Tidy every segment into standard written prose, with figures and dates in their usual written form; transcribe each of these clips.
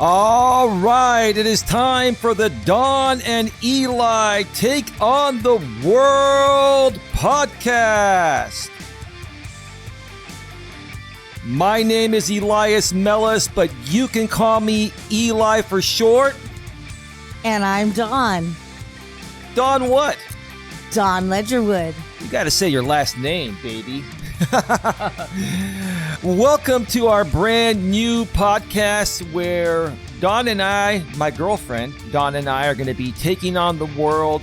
All right, it is time for the Don and Eli Take on the World podcast. My name is Elias Melas, but you can call me Eli for short. And I'm Dawn. Dawn what? Dawn Ledgerwood. You got to say your last name, baby. Welcome to our brand new podcast where Dawn and I, my girlfriend, Dawn and I are going to be taking on the world.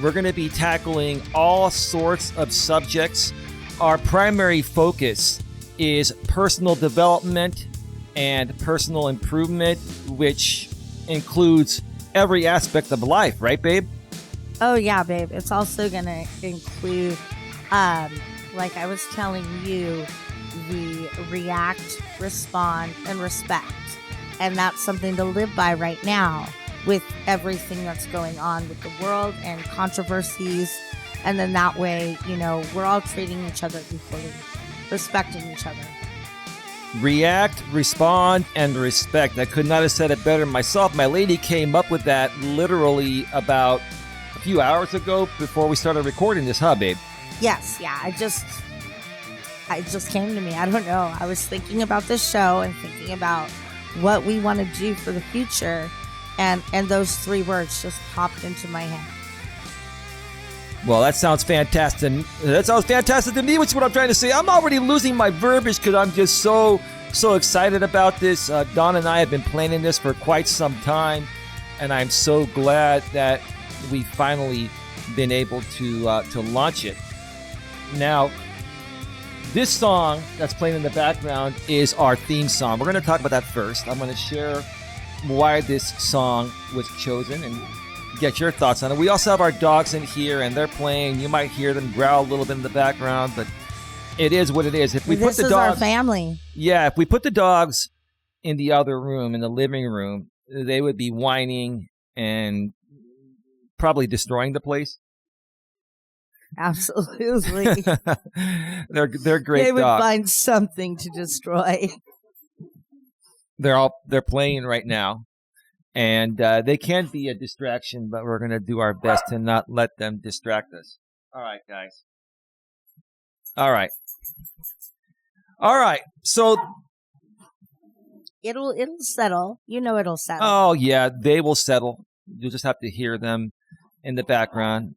We're going to be tackling all sorts of subjects. Our primary focus is personal development and personal improvement, which includes every aspect of life, right, babe? Oh, yeah, babe. It's also going to include, like I was telling you, the react, respond, and respect. And that's something to live by right now with everything that's going on with the world and controversies. And then that way, you know, we're all treating each other equally, respecting each other. React, respond, and respect. I could not have said it better myself. My lady came up with that literally about a few hours ago before we started recording this, huh, babe? Yes, yeah. It just came to me. I don't know. I was thinking about this show and thinking about what we want to do for the future, and those three words just popped into my head. Well, that sounds fantastic. That sounds fantastic to me, which is what I'm trying to say. I'm already losing my verbiage because I'm just so excited about this. Dawn and I have been planning this for quite some time, and I'm so glad that we finally been able to launch it. Now, this song that's playing in the background is our theme song. We're going to talk about that first. I'm going to share why this song was chosen and get your thoughts on it. We also have our dogs in here, and they're playing. You might hear them growl a little bit in the background, but it is what it is. If we this put the is dogs, our family. Yeah, if we put the dogs in the other room, in the living room, they would be whining and probably destroying the place. Absolutely. They're great dogs. They would find something to destroy. They're playing right now, and they can be a distraction, but we're going to do our best to not let them distract us. All right, guys. All right. So It'll settle. You know it'll settle. Oh yeah, they will settle. You'll just have to hear them in the background.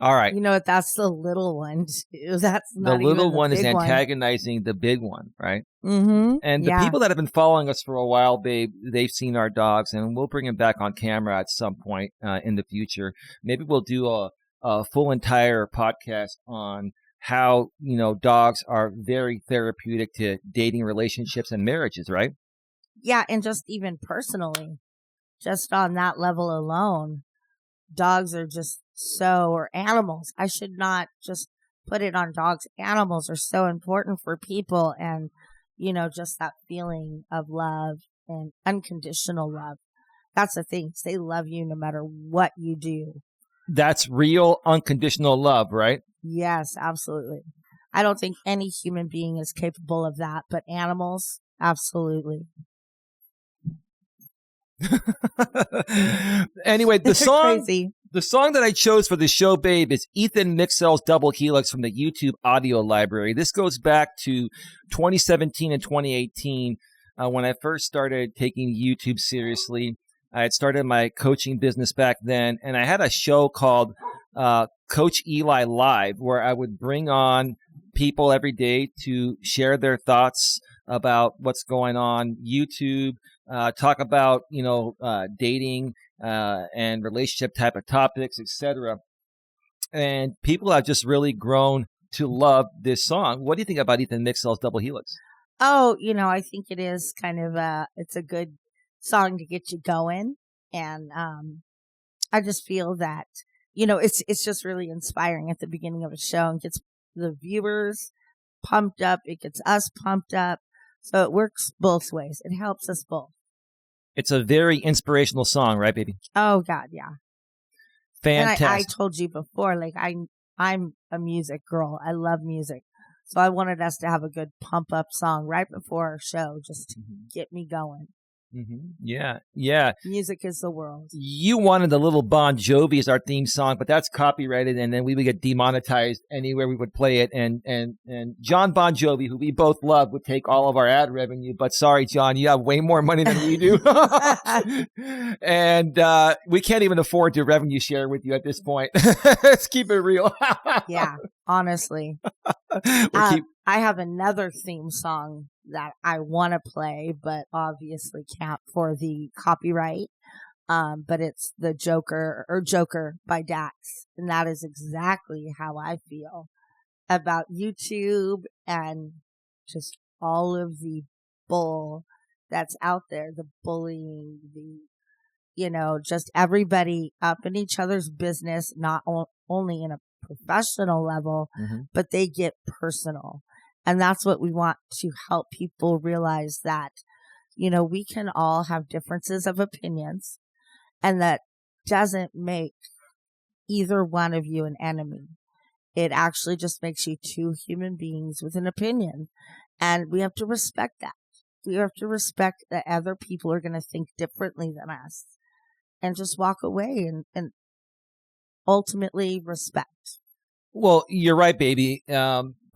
All right. You know what? That's the little one too. That's not the little even one the is big antagonizing the big one, right? Mm-hmm. And the people that have been following us for a while, babe, they've seen our dogs, and we'll bring them back on camera at some point in the future. Maybe we'll do a full entire podcast on how, you know, dogs are very therapeutic to dating, relationships, and marriages, right? Yeah, and just even personally, just on that level alone, dogs are just or animals. I should not just put it on dogs. Animals are so important for people, and, you know, just that feeling of love and unconditional love. That's the thing. They love you no matter what you do. That's real unconditional love, right? Yes, absolutely. I don't think any human being is capable of that, but animals, absolutely. Anyway, the song crazy. The song that I chose for the show, babe, is Ethan Mixell's Double Helix from the YouTube audio library. This goes back to 2017 and 2018 when I first started taking YouTube seriously. I had started my coaching business back then, and I had a show called Coach Eli Live, where I would bring on people every day to share their thoughts about what's going on YouTube, talk about, you know, dating and relationship type of topics, etc. And people have just really grown to love this song. What do you think about Ethan Mixell's Double Helix? Oh, you know, I think it is kind of it's a good song to get you going. And I just feel that, you know, it's just really inspiring at the beginning of a show and gets the viewers pumped up. It gets us pumped up. So it works both ways. It helps us both. It's a very inspirational song, right, baby? Oh, God, yeah. Fantastic. And I told you before, like, I'm a music girl. I love music. So I wanted us to have a good pump up song right before our show, just to get me going. Yeah. Music is the world. You wanted the little Bon Jovi as our theme song, but that's copyrighted, and then we would get demonetized anywhere we would play it. And John Bon Jovi, who we both love, would take all of our ad revenue. But sorry, John, you have way more money than we do, and we can't even afford to revenue share with you at this point. Let's keep it real. Yeah, honestly. I have another theme song that I want to play, but obviously can't for the copyright. But it's the Joker by Dax. And that is exactly how I feel about YouTube and just all of the bull that's out there, the bullying, just everybody up in each other's business, not only in a professional level, but they get personal. And that's what we want to help people realize, that, we can all have differences of opinions, and that doesn't make either one of you an enemy. It actually just makes you two human beings with an opinion. And we have to respect that. We have to respect that other people are going to think differently than us, and just walk away and ultimately respect. Well, you're right, baby.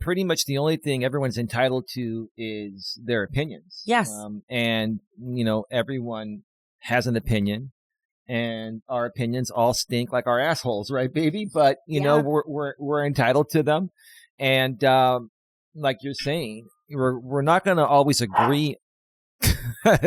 Pretty much the only thing everyone's entitled to is their opinions. Yes. And, everyone has an opinion, and our opinions all stink like our assholes, right, baby? But, we're entitled to them. And, like you're saying, we're not going to always agree.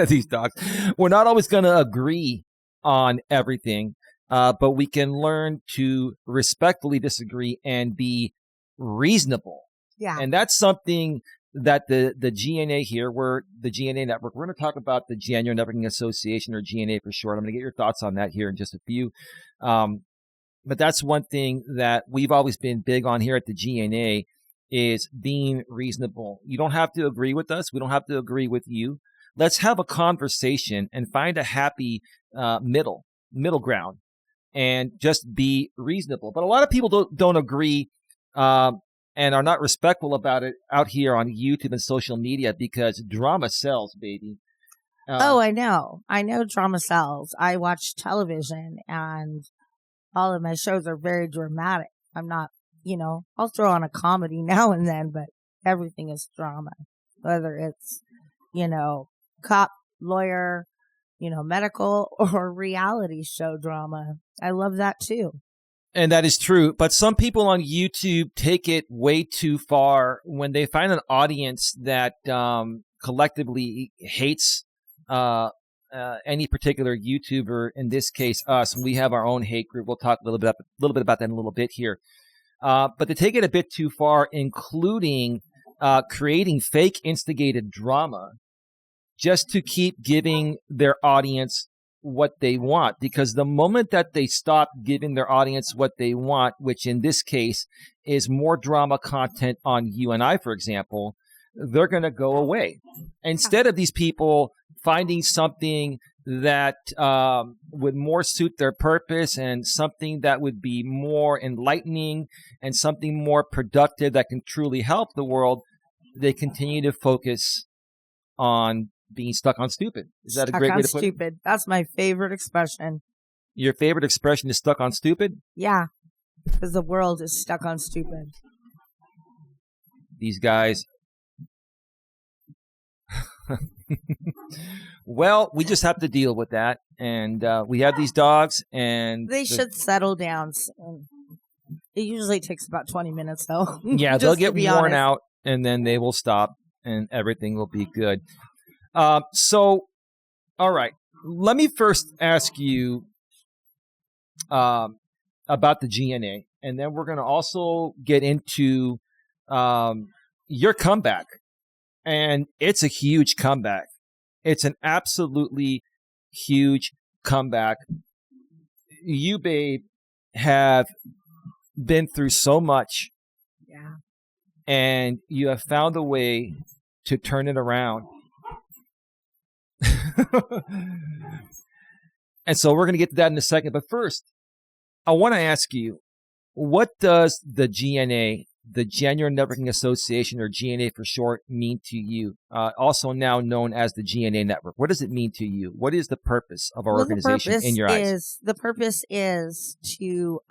These dogs. We're not always going to agree on everything. But we can learn to respectfully disagree and be reasonable. Yeah. And that's something that the GNA here, we're the GNA network. We're going to talk about the Genuine Networking Association, or GNA for short. I'm going to get your thoughts on that here in just a few. But that's one thing that we've always been big on here at the GNA, is being reasonable. You don't have to agree with us. We don't have to agree with you. Let's have a conversation and find a happy middle ground, and just be reasonable. But a lot of people don't agree and are not respectful about it out here on YouTube and social media, because drama sells, baby. I know. I know drama sells. I watch television, and all of my shows are very dramatic. I'm not, I'll throw on a comedy now and then, but everything is drama. Whether it's, cop, lawyer, medical, or reality show drama. I love that too. And that is true. But some people on YouTube take it way too far when they find an audience that collectively hates any particular YouTuber, in this case us. And we have our own hate group. We'll talk a little bit about that in a little bit here. But they take it a bit too far, including creating fake instigated drama just to keep giving their audience what they want. Because the moment that they stop giving their audience what they want, which in this case is more drama content on you and I, for example, they're going to go away. Instead of these people finding something that would more suit their purpose, and something that would be more enlightening, and something more productive that can truly help the world, they continue to focus on being stuck on stupid. Is that a great way to put it? Stupid. That's my favorite expression. Your favorite expression is stuck on stupid? Yeah, because the world is stuck on stupid. These guys. Well, we just have to deal with that. And we have these dogs, and they should settle down soon. It usually takes about 20 minutes, though. Yeah, they'll get worn out, and then they will stop, and everything will be good. So, all right. Let me first ask you about the GNA, and then we're going to also get into your comeback. And it's a huge comeback. It's an absolutely huge comeback. You, babe, have been through so much. Yeah. And you have found a way to turn it around. And so we're going to get to that in a second. But first, I want to ask you, what does the GNA the January Networking Association, or GNA for short, mean to you? Also now known as the GNA Network. What does it mean to you? What is the purpose of our organization in your eyes? The purpose is to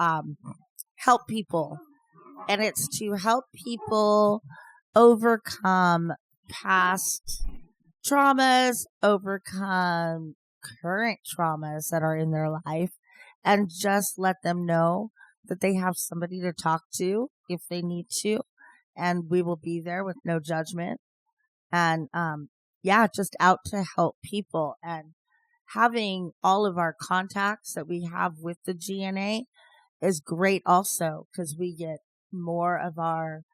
help people, and it's to help people overcome past traumas, overcome current traumas that are in their life, and just let them know that they have somebody to talk to if they need to, and we will be there with no judgment. And just out to help people, and having all of our contacts that we have with the GNA is great also, because we get more of our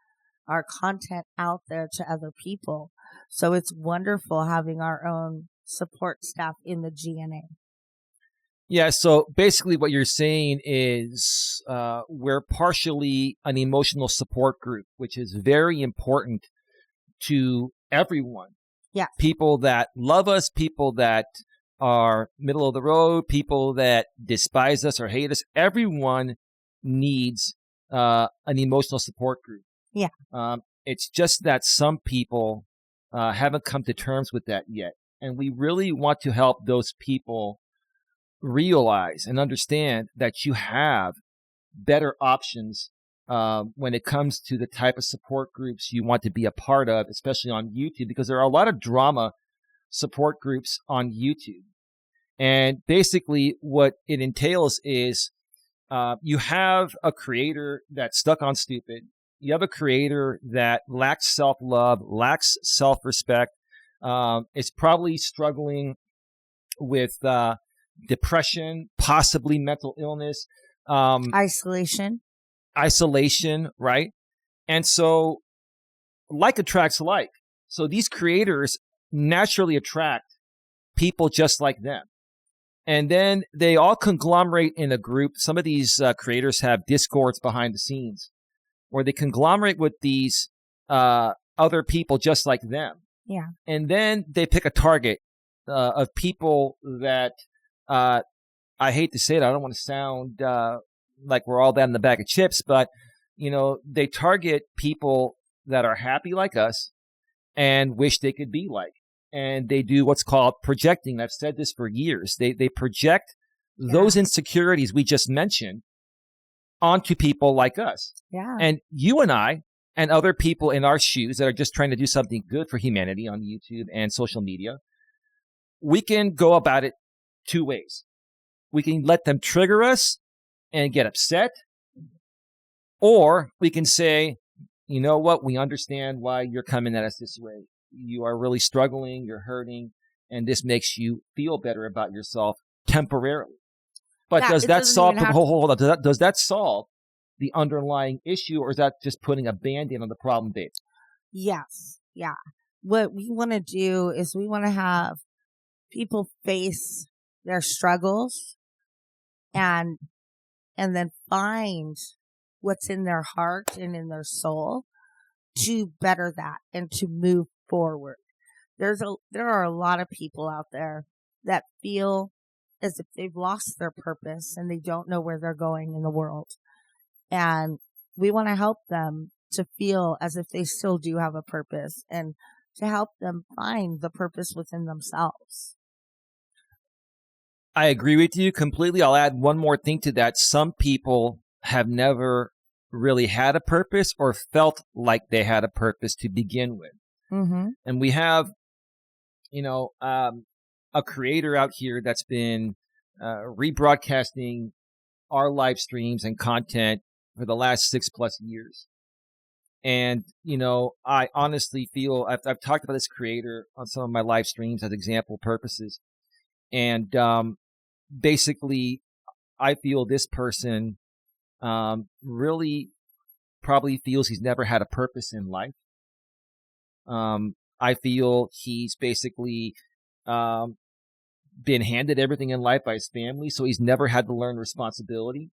content out there to other people. So it's wonderful having our own support staff in the GNA. Yeah, so basically what you're saying is we're partially an emotional support group, which is very important to everyone. Yeah. People that love us, people that are middle of the road, people that despise us or hate us. Everyone needs an emotional support group. Yeah. It's just that some people haven't come to terms with that yet. And we really want to help those people realize and understand that you have better options when it comes to the type of support groups you want to be a part of, especially on YouTube, because there are a lot of drama support groups on YouTube. And basically what it entails is you have a creator that's stuck on stupid. You have a creator that lacks self-love, lacks self-respect, is probably struggling with depression, possibly mental illness, isolation, right? And so like attracts like. So these creators naturally attract people just like them. And then they all conglomerate in a group. Some of these creators have discords behind the scenes where they conglomerate with these other people just like them. Yeah. And then they pick a target of people that I hate to say it. I don't want to sound like we're all that in the bag of chips, but they target people that are happy like us and wish they could be like. And they do what's called projecting. I've said this for years. They project those insecurities we just mentioned onto people like us. Yeah. And you and I and other people in our shoes that are just trying to do something good for humanity on YouTube and social media, we can go about it two ways. We can let them trigger us and get upset, or we can say, you know what, we understand why you're coming at us this way. You are really struggling, you're hurting, and this makes you feel better about yourself temporarily. But does that solve, hold on, does that solve the underlying issue, or is that just putting a Band-Aid on the problem, Dave? Yes. Yeah. What we want to do is we want to have people face their struggles and then find what's in their heart and in their soul to better that and to move forward. There are a lot of people out there that feel as if they've lost their purpose and they don't know where they're going in the world. And we want to help them to feel as if they still do have a purpose and to help them find the purpose within themselves. I agree with you completely. I'll add one more thing to that. Some people have never really had a purpose or felt like they had a purpose to begin with. Mm-hmm. And we have, a creator out here that's been rebroadcasting our live streams and content for the last 6+ years. And, I honestly feel I've talked about this creator on some of my live streams as example purposes. And basically, I feel this person really probably feels he's never had a purpose in life. I feel he's basically been handed everything in life by his family, so he's never had to learn responsibility.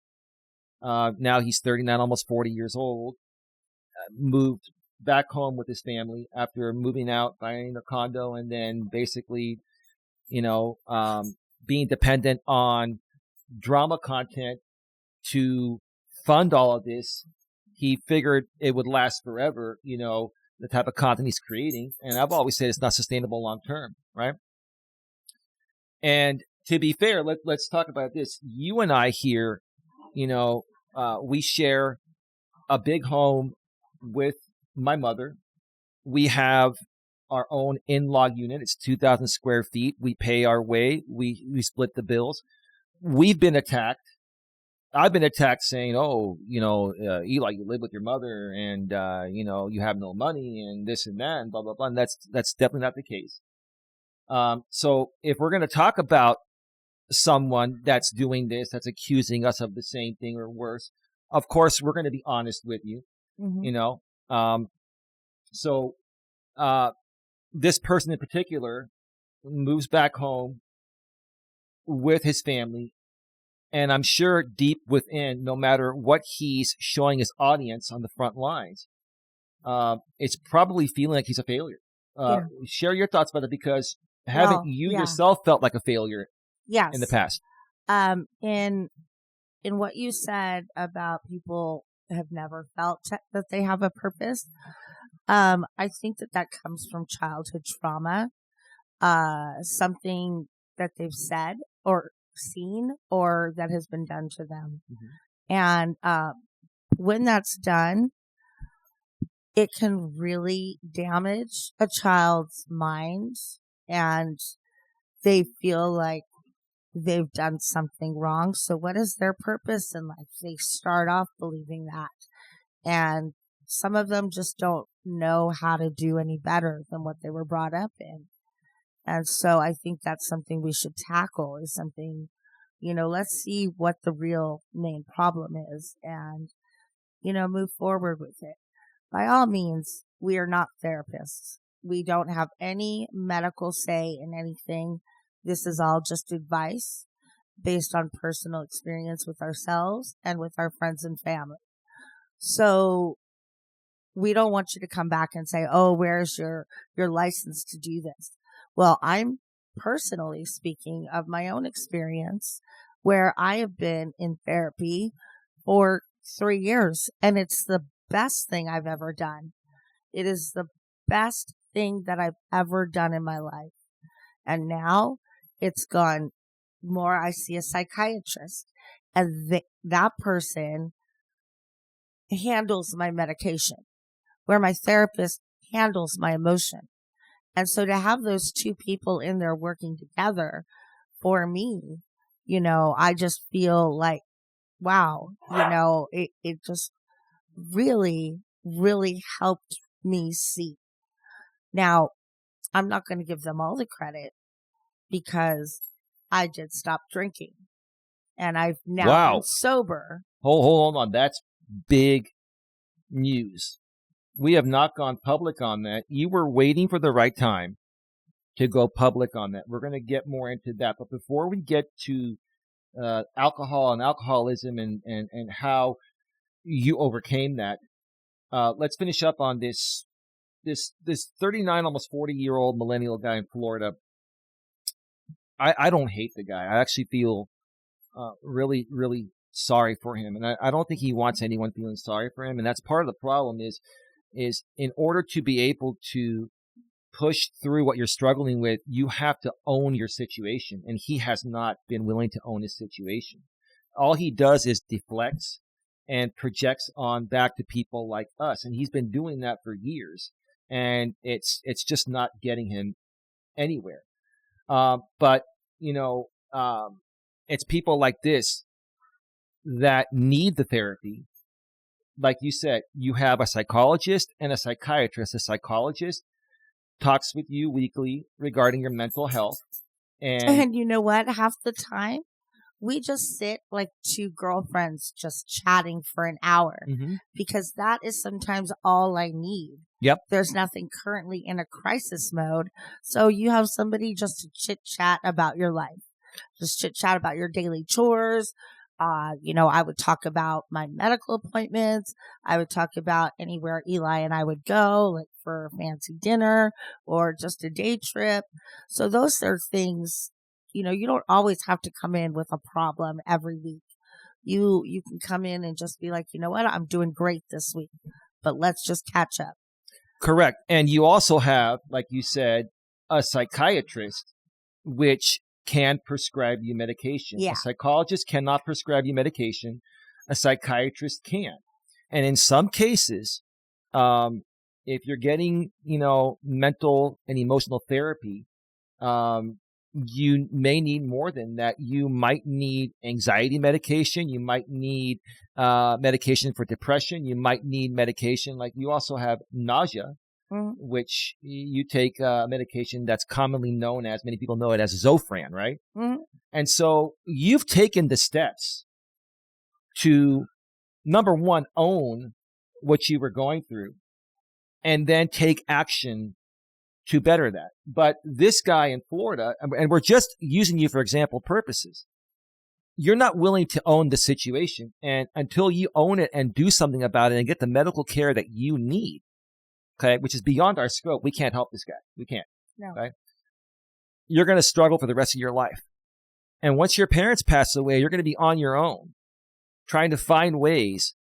Now he's 39, almost 40 years old, moved back home with his family after moving out, buying a condo, and then basically, being dependent on drama content to fund all of this. he figured it would last forever, the type of content he's creating. And I've always said it's not sustainable long term, right? And to be fair, let's talk about this. You and I here, we share a big home with my mother. We have our own in-law unit. It's 2,000 square feet. We pay our way. We split the bills. We've been attacked. I've been attacked saying, Eli, you live with your mother and, you have no money and this and that and blah, blah, blah. And that's definitely not the case. So if we're going to talk about someone that's doing this, that's accusing us of the same thing or worse, of course, we're going to be honest with you, So this person in particular moves back home with his family. And I'm sure deep within, no matter what he's showing his audience on the front lines, it's probably feeling like he's a failure. Share your thoughts about it, because haven't you yourself felt like a failure in the past? In what you said about people have never felt that they have a purpose, I think that comes from childhood trauma, something that they've said or seen or that has been done to them. And when that's done, it can really damage a child's mind, and they feel like they've done something wrong. So what is their purpose in life? They start off believing that. And some of them just don't know how to do any better than what they were brought up in. And so I think that's something we should tackle, is something, let's see what the real main problem is and, move forward with it. By all means, we are not therapists. We don't have any medical say in anything. This is all just advice based on personal experience with ourselves and with our friends and family. So we don't want you to come back and say, oh, where's your license to do this? Well, I'm personally speaking of my own experience where I have been in therapy for 3 years, and it's the best thing I've ever done. It is the best thing that I've ever done in my life. And now it's gone more. I see a psychiatrist, and that person handles my medication, where my therapist handles my emotion. And so to have those two people in there working together for me, I just feel like, wow, it just really, really helped me see. Now, I'm not going to give them all the credit, because I did stop drinking and I've now been sober. Hold on. That's big news. We have not gone public on that. You were waiting for the right time to go public on that. We're going to get more into that. But before we get to alcohol and alcoholism and how you overcame that, let's finish up on this 39, almost 40-year-old millennial guy in Florida. I don't hate the guy. I actually feel really, really sorry for him. And I don't think he wants anyone feeling sorry for him. And that's part of the problem is in order to be able to push through what you're struggling with, you have to own your situation. And he has not been willing to own his situation. All he does is deflects and projects on back to people like us. And he's been doing that for years. And it's just not getting him anywhere. But it's people like this that need the therapy. Like you said, you have a psychologist and a psychiatrist. A psychologist talks with you weekly regarding your mental health. And you know what? Half the time, we just sit like two girlfriends just chatting for an hour, because that is sometimes all I need. Yep. There's nothing currently in a crisis mode. So you have somebody just to chit chat about your life, just chit chat about your daily chores. I would talk about my medical appointments. I would talk about anywhere Eli and I would go, like for a fancy dinner or just a day trip. So those are things, you don't always have to come in with a problem every week. You can come in and just be like, you know what, I'm doing great this week, but let's just catch up. Correct. And you also have, like you said, a psychiatrist, which can prescribe you medication. Yeah. A psychologist cannot prescribe you medication. A psychiatrist can. And in some cases, if you're getting, mental and emotional therapy, you may need more than that. You might need anxiety medication. You might need medication for depression. You might need medication. Like you also have nausea, which you take medication that's commonly known as, many people know it as Zofran, right? Mm-hmm. And so you've taken the steps to, number one, own what you were going through, and then take action to better that. But this guy in Florida, and we're just using you for example purposes, you're not willing to own the situation. And until you own it and do something about it and get the medical care that you need, okay, which is beyond our scope, we can't help this guy. We can't. No. Okay? You're going to struggle for the rest of your life. And once your parents pass away, you're going to be on your own, trying to find ways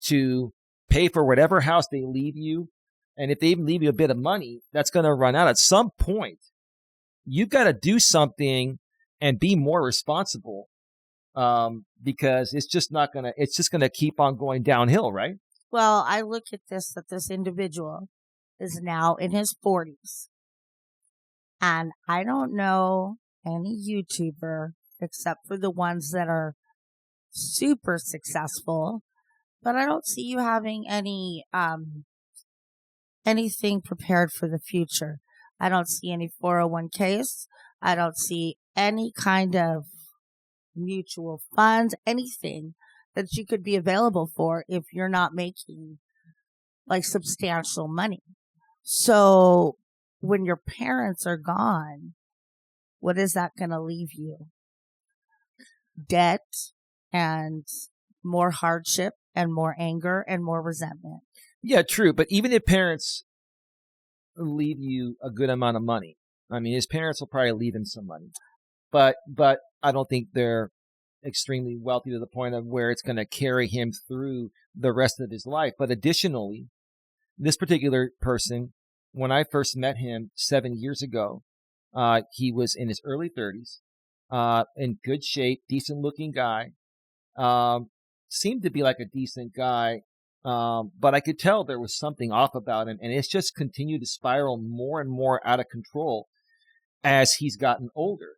to pay for whatever house they leave you. And if they even leave you a bit of money, that's going to run out at some point. You've got to do something and be more responsible, because it's just going to keep on going downhill, right? Well, I look at that this individual is now in his 40s. And I don't know any YouTuber except for the ones that are super successful, but I don't see you having anything prepared for the future. I don't see any 401ks. I don't see any kind of mutual funds, anything that you could be available for if you're not making like substantial money. So when your parents are gone, what is that going to leave you? Debt and more hardship and more anger and more resentment. Yeah, true. But even if parents leave you a good amount of money, I mean, his parents will probably leave him some money, but I don't think they're extremely wealthy to the point of where it's going to carry him through the rest of his life. But additionally, this particular person, when I first met him 7 years ago, he was in his early 30s, in good shape, decent looking guy, seemed to be like a decent guy. But I could tell there was something off about him, and it's just continued to spiral more and more out of control as he's gotten older.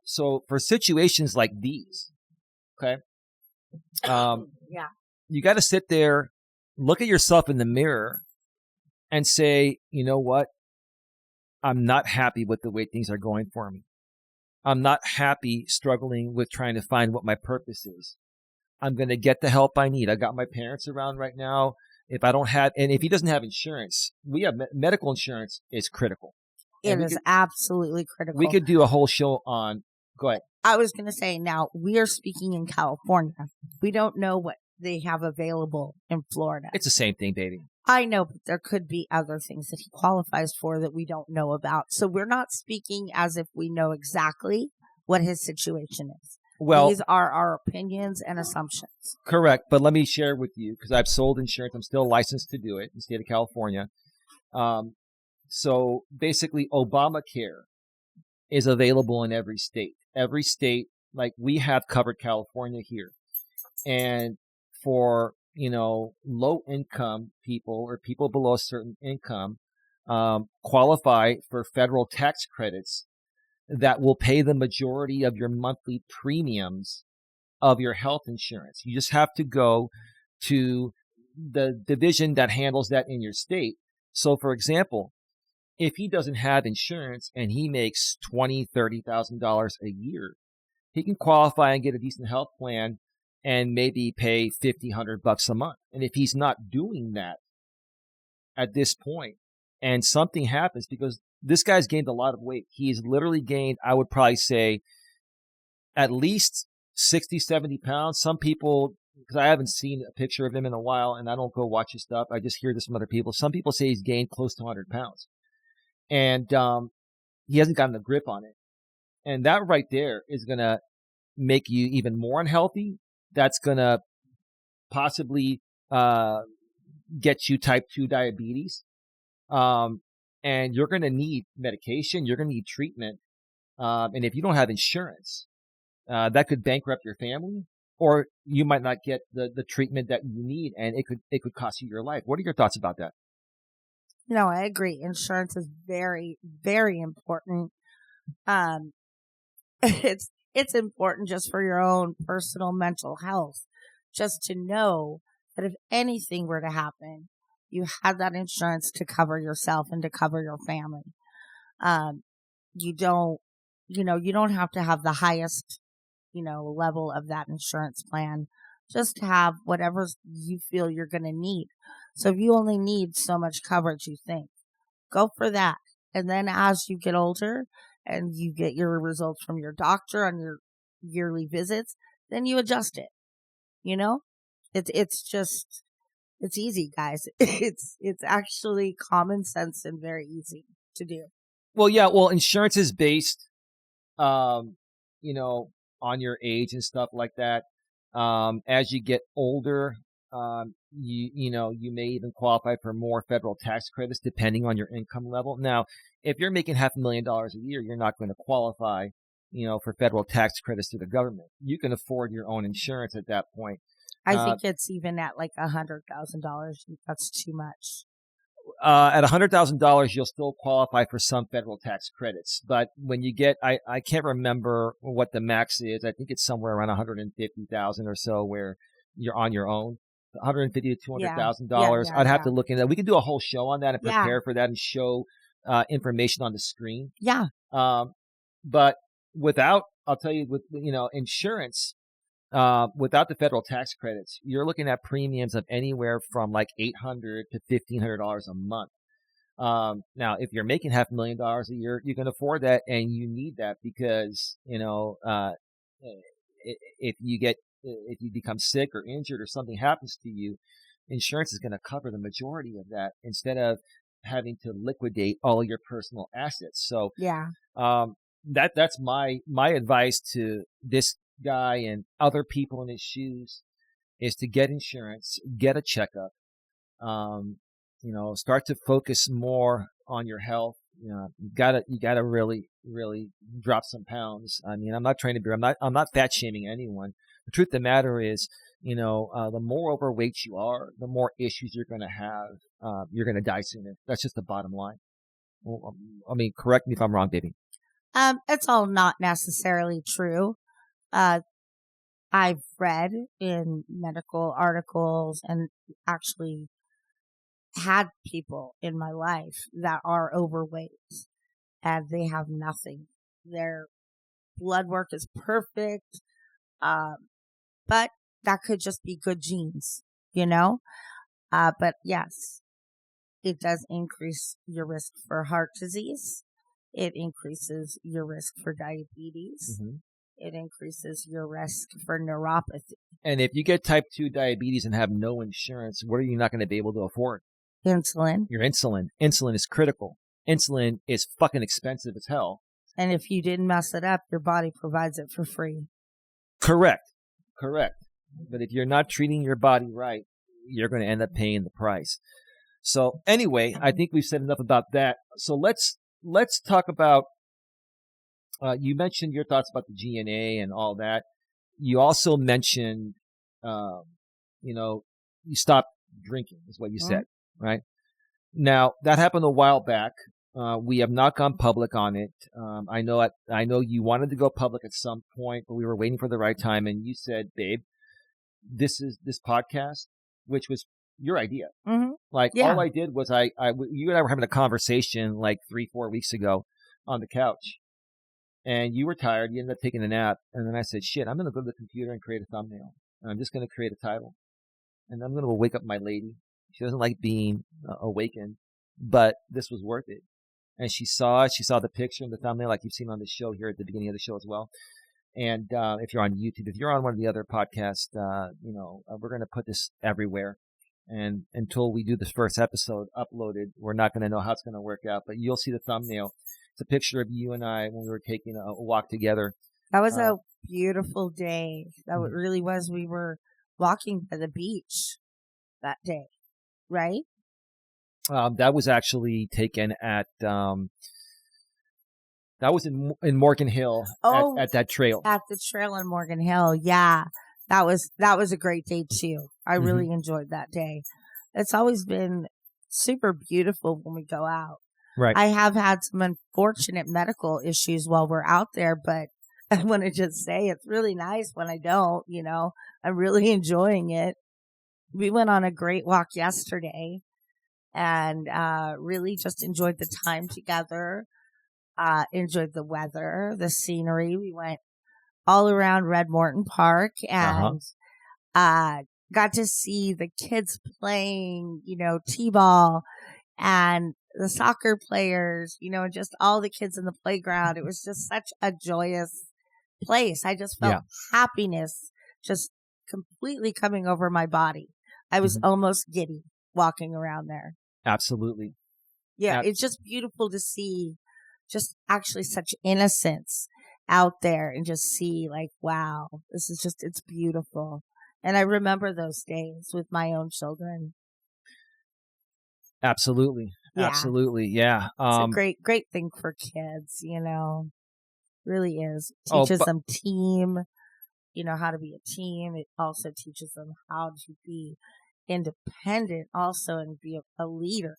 So for situations like these, okay, Yeah. you got to sit there, look at yourself in the mirror and say, you know what? I'm not happy with the way things are going for me. I'm not happy struggling with trying to find what my purpose is. I'm going to get the help I need. I got my parents around right now. If I don't have, and if he doesn't have insurance, we have medical insurance is critical. It is absolutely critical. We could do a whole show on, go ahead. I was going to say, now we are speaking in California. We don't know what they have available in Florida. It's the same thing, baby. I know, but there could be other things that he qualifies for that we don't know about. So we're not speaking as if we know exactly what his situation is. Well, these are our opinions and assumptions. Correct. But let me share with you, because I've sold insurance. I'm still licensed to do it in the state of California. So basically, Obamacare is available in every state. Every state, like we have covered California here. And for, low income people or people below a certain income, qualify for federal tax credits that will pay the majority of your monthly premiums of your health insurance. You just have to go to the division that handles that in your state. So for example, if he doesn't have insurance and he makes $20,000, $30,000 a year, he can qualify and get a decent health plan and maybe pay $50, $100 a month. And if he's not doing that at this point, and something happens, because this guy's gained a lot of weight. He's literally gained, I would probably say, at least 60, 70 pounds. Some people, because I haven't seen a picture of him in a while, and I don't go watch his stuff. I just hear this from other people. Some people say he's gained close to 100 pounds. And he hasn't gotten a grip on it. And that right there is going to make you even more unhealthy. that's going to possibly get you type 2 diabetes. And you're going to need medication. You're going to need treatment. And if you don't have insurance, that could bankrupt your family, or you might not get the treatment that you need, and it could cost you your life. What are your thoughts about that? No, I agree. Insurance is very, very important. It's important just for your own personal mental health, just to know that if anything were to happen, you have that insurance to cover yourself and to cover your family. You don't have to have the highest, level of that insurance plan, just to have whatever you feel you're going to need. So if you only need so much coverage, you think, go for that. And then as you get older and you get your results from your doctor on your yearly visits, then you adjust it. It's easy, guys. It's actually common sense and very easy to do. Well, yeah. Well, insurance is based, on your age and stuff like that. As you get older, you may even qualify for more federal tax credits depending on your income level. Now, if you're making $500,000 a year, you're not going to qualify, for federal tax credits to the government. You can afford your own insurance at that point. I think it's even at like $100,000. That's too much. At $100,000, you'll still qualify for some federal tax credits. But when you get, I can't remember what the max is. I think it's somewhere around $150,000 or so where you're on your own. $150,000 to $200,000. I'd have to look into that. We can do a whole show on that and prepare for that and show information on the screen. Yeah. But I'll tell you, with insurance, without the federal tax credits, you're looking at premiums of anywhere from like $800 to $1,500 a month. Now, if you're making $500,000 a year, you can afford that, and you need that because if you become sick or injured or something happens to you, insurance is going to cover the majority of that instead of having to liquidate all your personal assets. So that's my advice to this guy and other people in his shoes is to get insurance, get a checkup, start to focus more on your health. You gotta really, really drop some pounds. I mean, I'm not fat shaming anyone. The truth of the matter is, the more overweight you are, the more issues you're going to have. You're going to die sooner. That's just the bottom line. Well, I mean, correct me if I'm wrong, baby. It's all not necessarily true. I've read in medical articles and actually had people in my life that are overweight and they have nothing. Their blood work is perfect. But that could just be good genes, but yes, it does increase your risk for heart disease. It increases your risk for diabetes. Mm-hmm. It increases your risk for neuropathy. And if you get type 2 diabetes and have no insurance, what are you not going to be able to afford? Insulin. Your insulin. Insulin is critical. Insulin is fucking expensive as hell. And if you didn't mess it up, your body provides it for free. Correct. But if you're not treating your body right, you're going to end up paying the price. So anyway, I think we've said enough about that. So let's talk about, you mentioned your thoughts about the GNA and all that. You also mentioned, you stopped drinking is what you said, right? Now, that happened a while back. We have not gone public on it. I know you wanted to go public at some point, but we were waiting for the right time. And you said, babe, this podcast, which was your idea. Mm-hmm. All I did was you and I were having a conversation like 3-4 weeks ago on the couch, and you were tired. You ended up taking a nap. And then I said, shit, I'm going to go to the computer and create a thumbnail. And I'm just going to create a title. And I'm going to wake up my lady. She doesn't like being awakened, but this was worth it. And she saw the picture and the thumbnail like you've seen on the show here at the beginning of the show as well. And if you're on YouTube, if you're on one of the other podcasts, we're going to put this everywhere. And until we do this first episode uploaded, we're not going to know how it's going to work out. But you'll see the thumbnail. It's a picture of you and I when we were taking a walk together. That was beautiful day. That it really was. We were walking by the beach that day, right? That was actually taken at that was in Morgan Hill at that trail. At the trail in Morgan Hill. Yeah. That was a great day too. I really enjoyed that day. It's always been super beautiful when we go out. Right. I have had some unfortunate medical issues while we're out there, but I want to just say it's really nice when I don't, I'm really enjoying it. We went on a great walk yesterday and really just enjoyed the time together, enjoyed the weather, the scenery. We went all around Red Morton Park and got to see the kids playing, t-ball and the soccer players, and just all the kids in the playground. It was just such a joyous place. I just felt happiness just completely coming over my body. I was almost giddy walking around there. Absolutely. Yeah, it's just beautiful to see just actually such innocence out there and just see like, wow, it's beautiful. And I remember those days with my own children. Absolutely. Yeah. Absolutely. Yeah. It's a great thing for kids, really is. Teaches them team, how to be a team. It also teaches them how to be independent also and be a leader,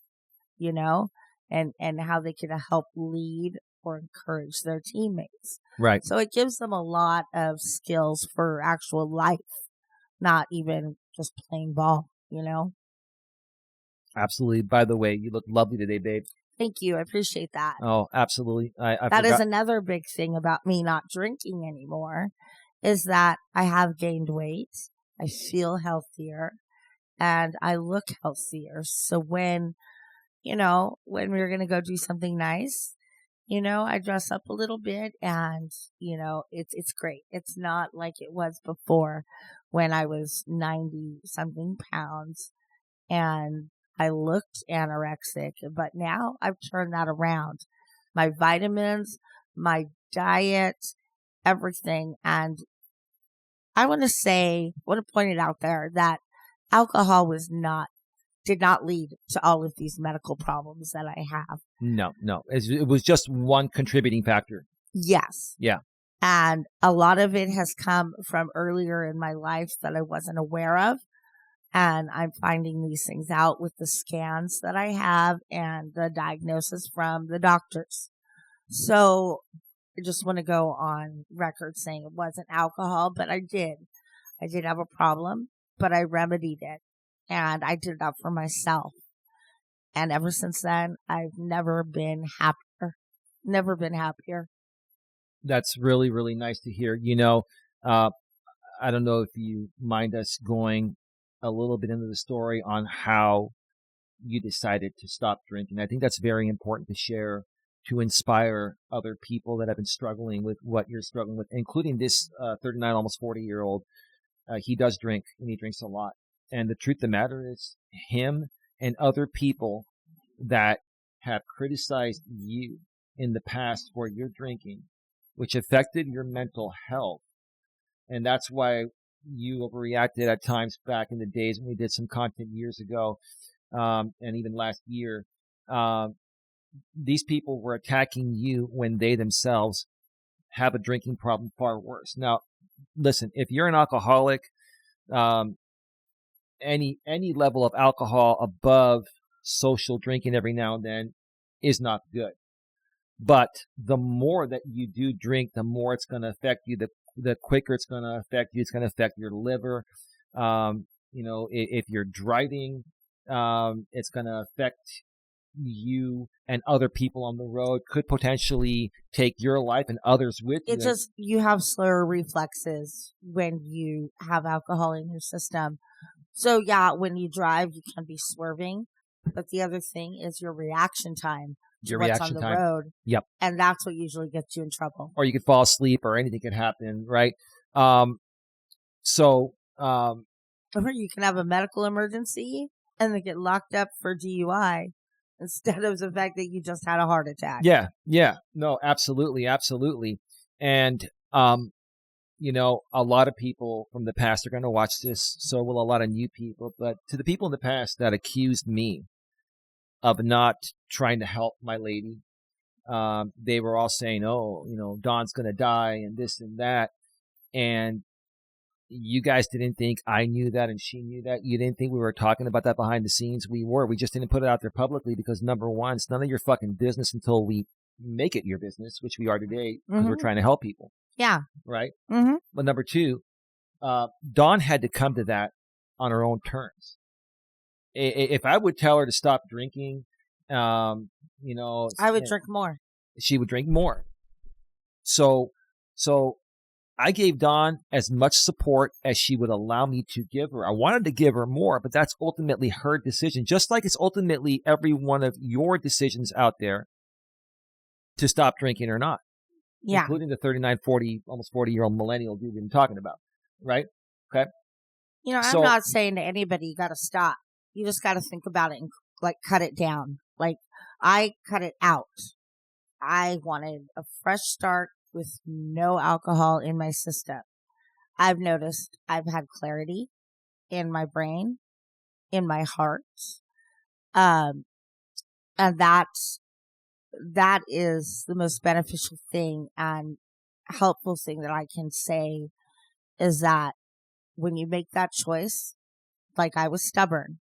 and how they can help lead or encourage their teammates. Right. So it gives them a lot of skills for actual life, not even just playing ball, Absolutely. By the way, you look lovely today, babe. Thank you. I appreciate that. Oh, absolutely. That is another big thing about me not drinking anymore is that I have gained weight. I feel healthier and I look healthier. So when we're going to go do something nice, I dress up a little bit and, it's great. It's not like it was before when I was 90 something pounds and I looked anorexic, but now I've turned that around. My vitamins, my diet, everything. And I want to point it out there that alcohol did not lead to all of these medical problems that I have. No. It was just one contributing factor. Yes. Yeah. And a lot of it has come from earlier in my life that I wasn't aware of. And I'm finding these things out with the scans that I have and the diagnosis from the doctors. So I just want to go on record saying it wasn't alcohol, but I did. I did have a problem, but I remedied it. And I did that for myself. And ever since then, I've never been happier. Never been happier. That's really, really nice to hear. I don't know if you mind us going a little bit into the story on how you decided to stop drinking. I think that's very important to share to inspire other people that have been struggling with what you're struggling with, including this 39, almost 40-year-old. He does drink, and he drinks a lot. And the truth of the matter is him and other people that have criticized you in the past for your drinking, which affected your mental health. And that's why you overreacted at times back in the days when we did some content years ago, and even last year. These people were attacking you when they themselves have a drinking problem far worse. Now, listen, if you're an alcoholic, any level of alcohol above social drinking every now and then is not good. But the more that you do drink, the more it's going to affect you. The quicker it's going to affect you. It's going to affect your liver. If you're driving, it's going to affect you and other people on the road. Could potentially take your life and others with you. It's just you have slower reflexes when you have alcohol in your system. So yeah, when you drive, you can be swerving. But the other thing is your reaction time. Your what's reaction on the time. road. Yep. And that's what usually gets you in trouble. Or you could fall asleep or anything could happen, right? Or you can have a medical emergency and then get locked up for DUI instead of the fact that you just had a heart attack. Yeah. No, absolutely. And, a lot of people from the past are going to watch this. So will a lot of new people. But to the people in the past that accused me of not trying to help my lady, they were all saying, "Oh, Dawn's going to die and this and that." And you guys didn't think I knew that and she knew that. You didn't think we were talking about that behind the scenes. We were. We just didn't put it out there publicly because, number one, it's none of your fucking business until we make it your business, which we are today because we're trying to help people. Yeah. Right? Mm-hmm. But number two, Dawn had to come to that on her own terms. If I would tell her to stop drinking, I would drink more. She would drink more. So I gave Dawn as much support as she would allow me to give her. I wanted to give her more, but that's ultimately her decision, just like it's ultimately every one of your decisions out there to stop drinking or not. Yeah. Including the 39, 40, almost 40-year-old millennial dude we've been talking about. Right? Okay. I'm not saying to anybody you got to stop. You just got to think about it and cut it down. I cut it out. I wanted a fresh start with no alcohol in my system. I've noticed I've had clarity in my brain, in my heart. And that is the most beneficial thing and helpful thing that I can say is that when you make that choice, I was stubborn,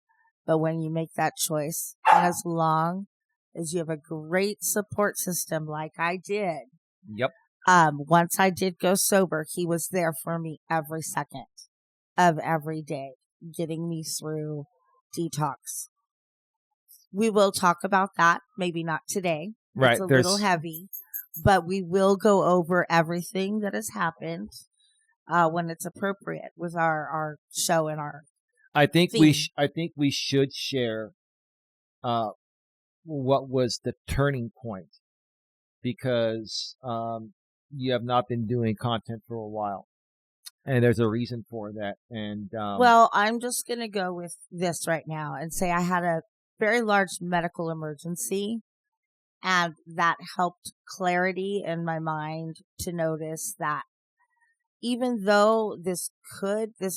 but when you make that choice, and as long as you have a great support system like I did. Yep. Once I did go sober, he was there for me every second of every day, getting me through detox. We will talk about that. Maybe not today. Right. It's a little heavy, but we will go over everything that has happened when it's appropriate with our show and our. I think theme. we should share what was the turning point, because you have not been doing content for a while, and there's a reason for that. And well, I'm just gonna go with this right now and say I had a very large medical emergency, and that helped clarity in my mind to notice that even though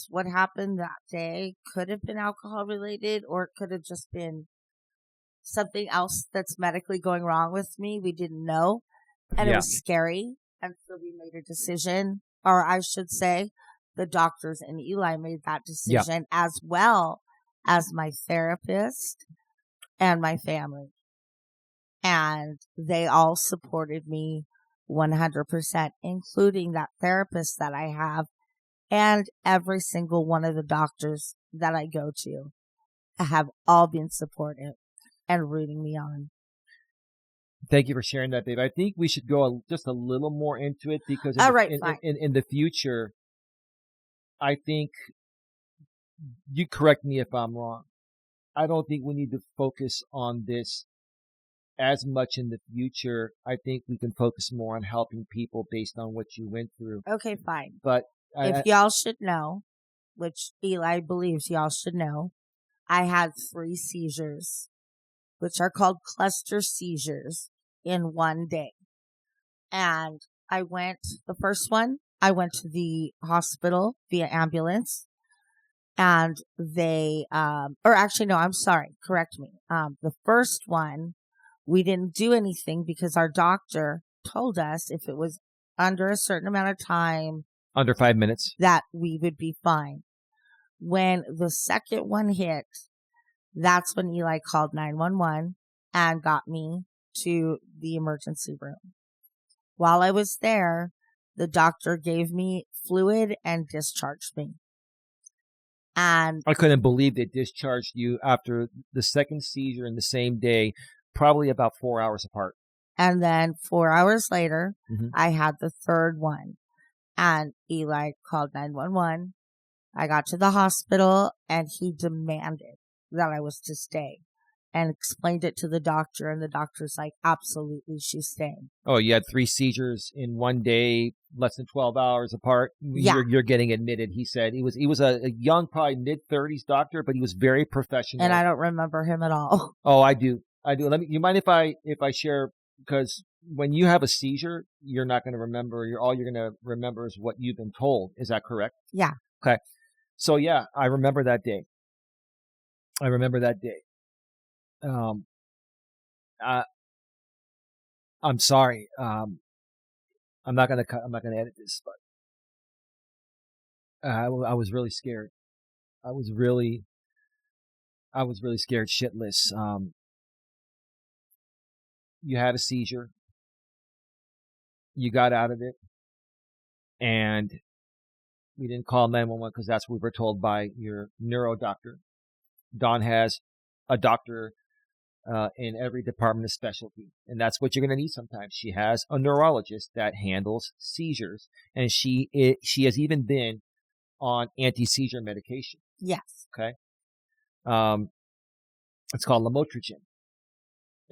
what happened that day could have been alcohol related, or it could have just been something else that's medically going wrong with me, we didn't know. And It was scary. And so we made a decision, or I should say the doctors and Eli made that decision, as well as my therapist and my family. And they all supported me 100%, including that therapist that I have and every single one of the doctors that I go to have all been supportive and rooting me on. Thank you for sharing that, babe. I think we should go just a little more into it because in the future, I think, you correct me if I'm wrong, I don't think we need to focus on this as much in the future. I think we can focus more on helping people based on what you went through. Okay, fine. But if y'all should know, which Eli believes y'all should know, I had 3 seizures, which are called cluster seizures, in one day. And the first one, I went to the hospital via ambulance, and they, correct me. The first one, we didn't do anything because our doctor told us if it was under a certain amount of time, under 5 minutes, that we would be fine. When the second one hit, that's when Eli called 911 and got me to the emergency room. While I was there, the doctor gave me fluid and discharged me. And I couldn't believe they discharged you after the second seizure in the same day, probably about 4 hours apart. And then 4 hours later, I had the third one. And Eli called 911. I got to the hospital, and he demanded that I was to stay and explained it to the doctor. And the doctor's like, absolutely, she's staying. Oh, you had 3 seizures in one day, less than 12 hours apart. Yeah. You're getting admitted. He said he was a young, probably mid-30s doctor, but he was very professional. And I don't remember him at all. Oh, I do. You mind if I share, because when you have a seizure, you're not going to remember. All you're going to remember is what you've been told. Is that correct? Yeah. Okay. So yeah, I remember that day. I remember that day. I'm sorry. I'm not going to edit this, but I was really scared. I was really scared shitless. You had a seizure. You got out of it, and we didn't call 911 because that's what we were told by your neuro doctor. Dawn has a doctor in every department of specialty, and that's what you're going to need sometimes. She has a neurologist that handles seizures, and she has even been on anti-seizure medication. Yes. Okay. It's called lamotrigine.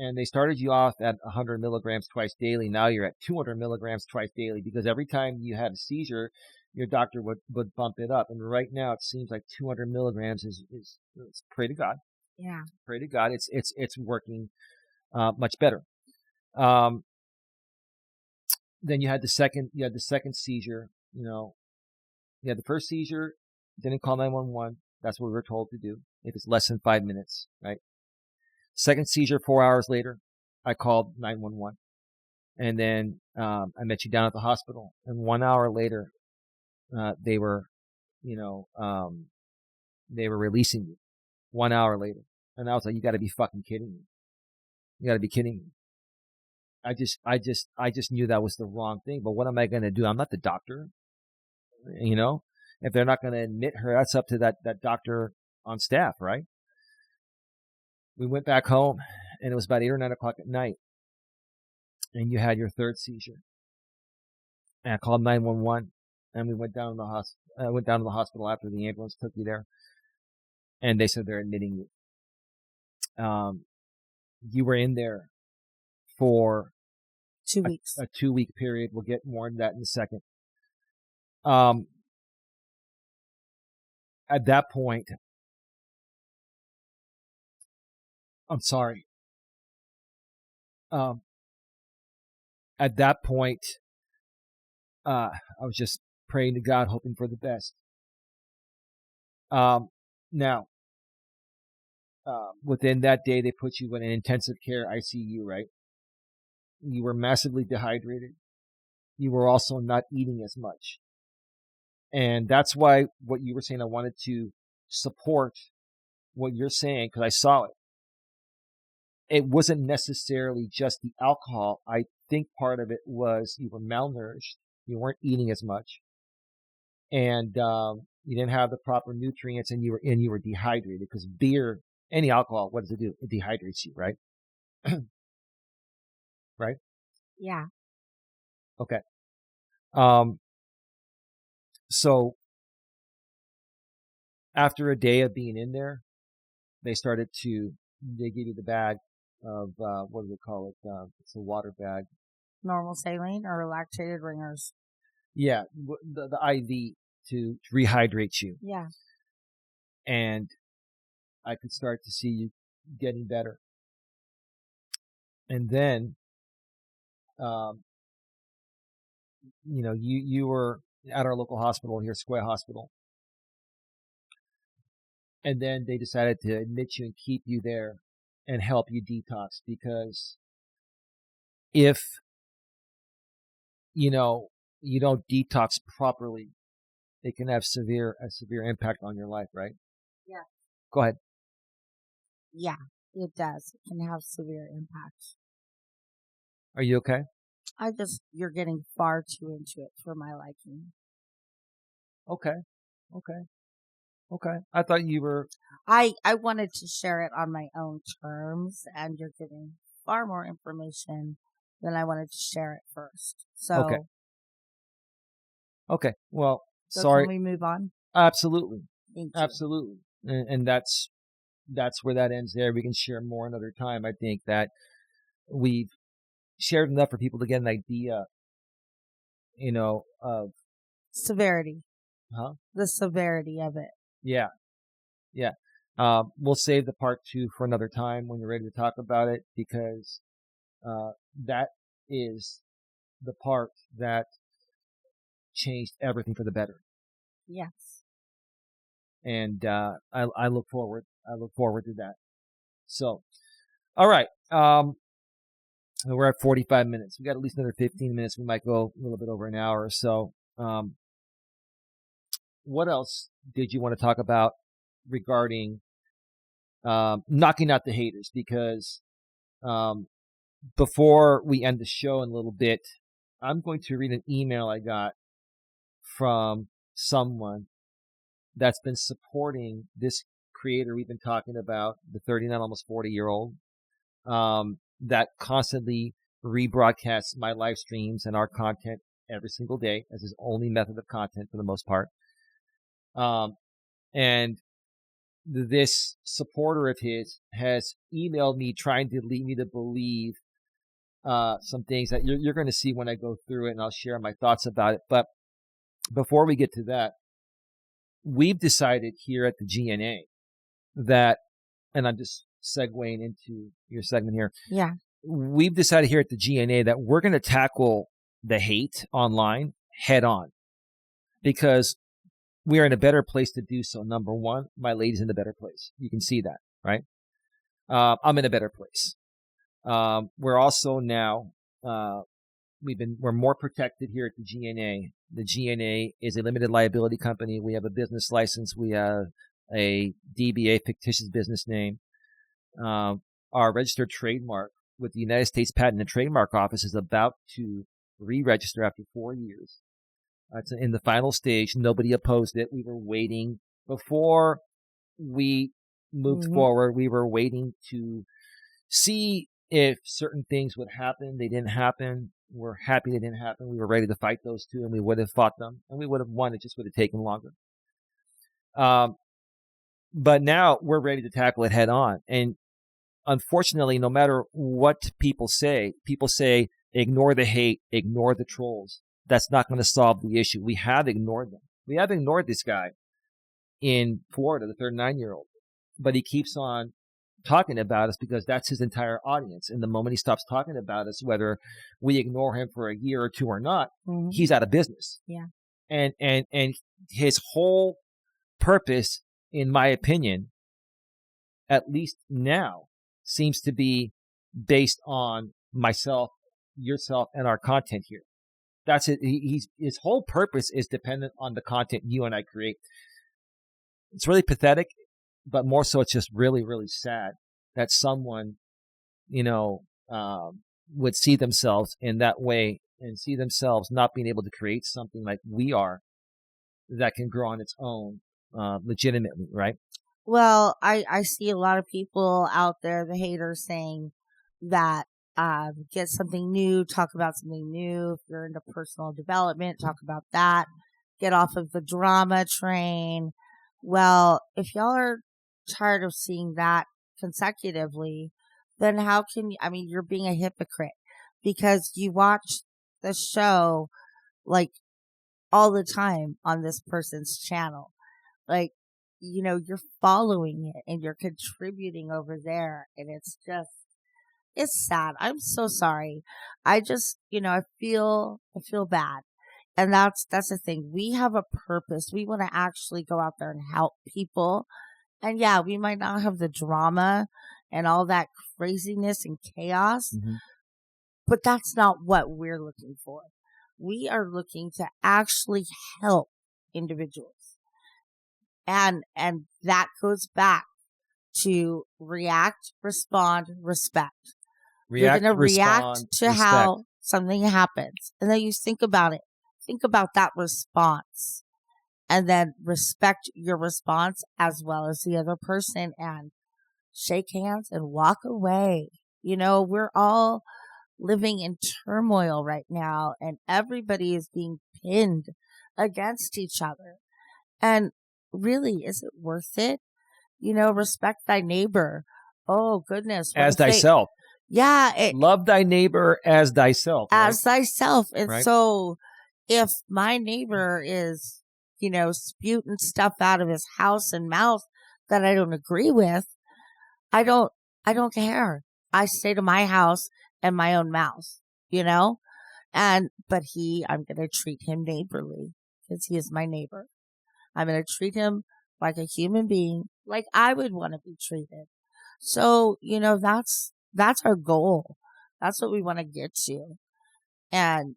And they started you off at 100 milligrams twice daily. Now you're at 200 milligrams twice daily because every time you had a seizure, your doctor would bump it up. And right now it seems like 200 milligrams is pray to God. Yeah. Pray to God. It's working much better. Then you had the second seizure. You had the first seizure, didn't call 911. That's what we were told to do if it's less than 5 minutes, right? Second seizure, 4 hours later, I called 911. And then I met you down at the hospital. And 1 hour later, they were releasing you. 1 hour later. And I was like, you got to be fucking kidding me. You got to be kidding me. I just knew that was the wrong thing. But what am I going to do? I'm not the doctor. If they're not going to admit her, that's up to that doctor on staff, right? We went back home, and it was about 8 or 9 o'clock at night, and you had your third seizure. And I called 911, and we went down to the hospital. I went down to the hospital after the ambulance took you there, and they said they're admitting you. You were in there for 2 weeks. A 2-week period. We'll get more into that in a second. At that point, I'm sorry. At that point, I was just praying to God, hoping for the best. Now, within that day, they put you in an intensive care ICU, right? You were massively dehydrated. You were also not eating as much. And that's why what you were saying, I wanted to support what you're saying because I saw it. It wasn't necessarily just the alcohol. I think part of it was you were malnourished. You weren't eating as much. And you didn't have the proper nutrients, and you were dehydrated because beer, any alcohol, what does it do? It dehydrates you, right? Right? Yeah. Okay. So after a day of being in there, they give you the bag of, what do they call it? It's a water bag. Normal saline or lactated ringers? Yeah. The IV to rehydrate you. Yeah. And I could start to see you getting better. And then, you were at our local hospital here, Square Hospital. And then they decided to admit you and keep you there and help you detox because if, you don't detox properly, it can have a severe impact on your life, right? Yeah. Go ahead. Yeah, it does. It can have severe impacts. Are you okay? You're getting far too into it for my liking. Okay. I thought you were... I wanted to share it on my own terms, and you're giving far more information than I wanted to share it first. So... Okay. Well, so sorry. Can we move on? Absolutely. Thank you. Absolutely. And that's where that ends there. We can share more another time. I think that we've shared enough for people to get an idea, of severity. Huh? The severity of it. Yeah. We'll save the part 2 for another time when you're ready to talk about it because that is the part that changed everything for the better. Yes. And I look forward to that. So, all right. We're at 45 minutes. We got at least another 15 minutes. We might go a little bit over an hour or so. What else did you want to talk about regarding knocking out the haters? Because before we end the show in a little bit, I'm going to read an email I got from someone that's been supporting this creator we've been talking about, the 39, almost 40-year-old, that constantly rebroadcasts my live streams and our content every single day as his only method of content for the most part. And this supporter of his has emailed me trying to lead me to believe some things that you're going to see when I go through it, and I'll share my thoughts about it. But before we get to that, we've decided here at the GNA that, and I'm just segueing into your segment here. Yeah. We've decided here at the GNA that we're going to tackle the hate online head on, because we are in a better place to do so. Number one, my lady's in a better place. You can see that, right? I'm in a better place. We're also now, we're more protected here at the GNA. The GNA is a limited liability company. We have a business license. We have a DBA, fictitious business name. Our registered trademark with the United States Patent and Trademark Office is about to re-register after 4 years. It's in the final stage. Nobody opposed it. We were waiting before we moved forward. We were waiting to see if certain things would happen. They didn't happen. We're happy they didn't happen. We were ready to fight those two, and we would have fought them, and we would have won. It just would have taken longer. But now we're ready to tackle it head on. And unfortunately, no matter what people say, ignore the hate, ignore the trolls. That's not going to solve the issue. We have ignored them. We have ignored this guy in Florida, the 39-year-old, but he keeps on talking about us because that's his entire audience. And the moment he stops talking about us, whether we ignore him for a year or two or not, he's out of business. Yeah. And his whole purpose, in my opinion, at least now, seems to be based on myself, yourself, and our content here. That's it. His whole purpose is dependent on the content you and I create. It's really pathetic, but more so, it's just really, really sad that someone, would see themselves in that way and see themselves not being able to create something like we are that can grow on its own, legitimately, right? Well, I see a lot of people out there, the haters, saying that get something new, talk about something new. If you're into personal development, talk about that. Get off of the drama train. Well, if y'all are tired of seeing that consecutively, then how can you, you're being a hypocrite because you watch the show like all the time on this person's channel. Like, you're following it and you're contributing over there, and it's sad. I'm so sorry. I just, I feel bad. And that's the thing. We have a purpose. We want to actually go out there and help people. And yeah, we might not have the drama and all that craziness and chaos, but that's not what we're looking for. We are looking to actually help individuals. And that goes back to react, respond, respect. You're going to react to how something happens. And then you think about it. Think about that response. And then respect your response as well as the other person and shake hands and walk away. We're all living in turmoil right now, and everybody is being pinned against each other. And really, is it worth it? Respect thy neighbor. Oh, goodness. As thyself. Yeah. Love thy neighbor as thyself. Right? As thyself. And right? So if my neighbor is, spewing stuff out of his house and mouth that I don't agree with, I don't care. I stay to my house and my own mouth. you know? But I'm going to treat him neighborly because he is my neighbor. I'm going to treat him like a human being, like I would want to be treated. So, that's our goal. That's what we want to get to. And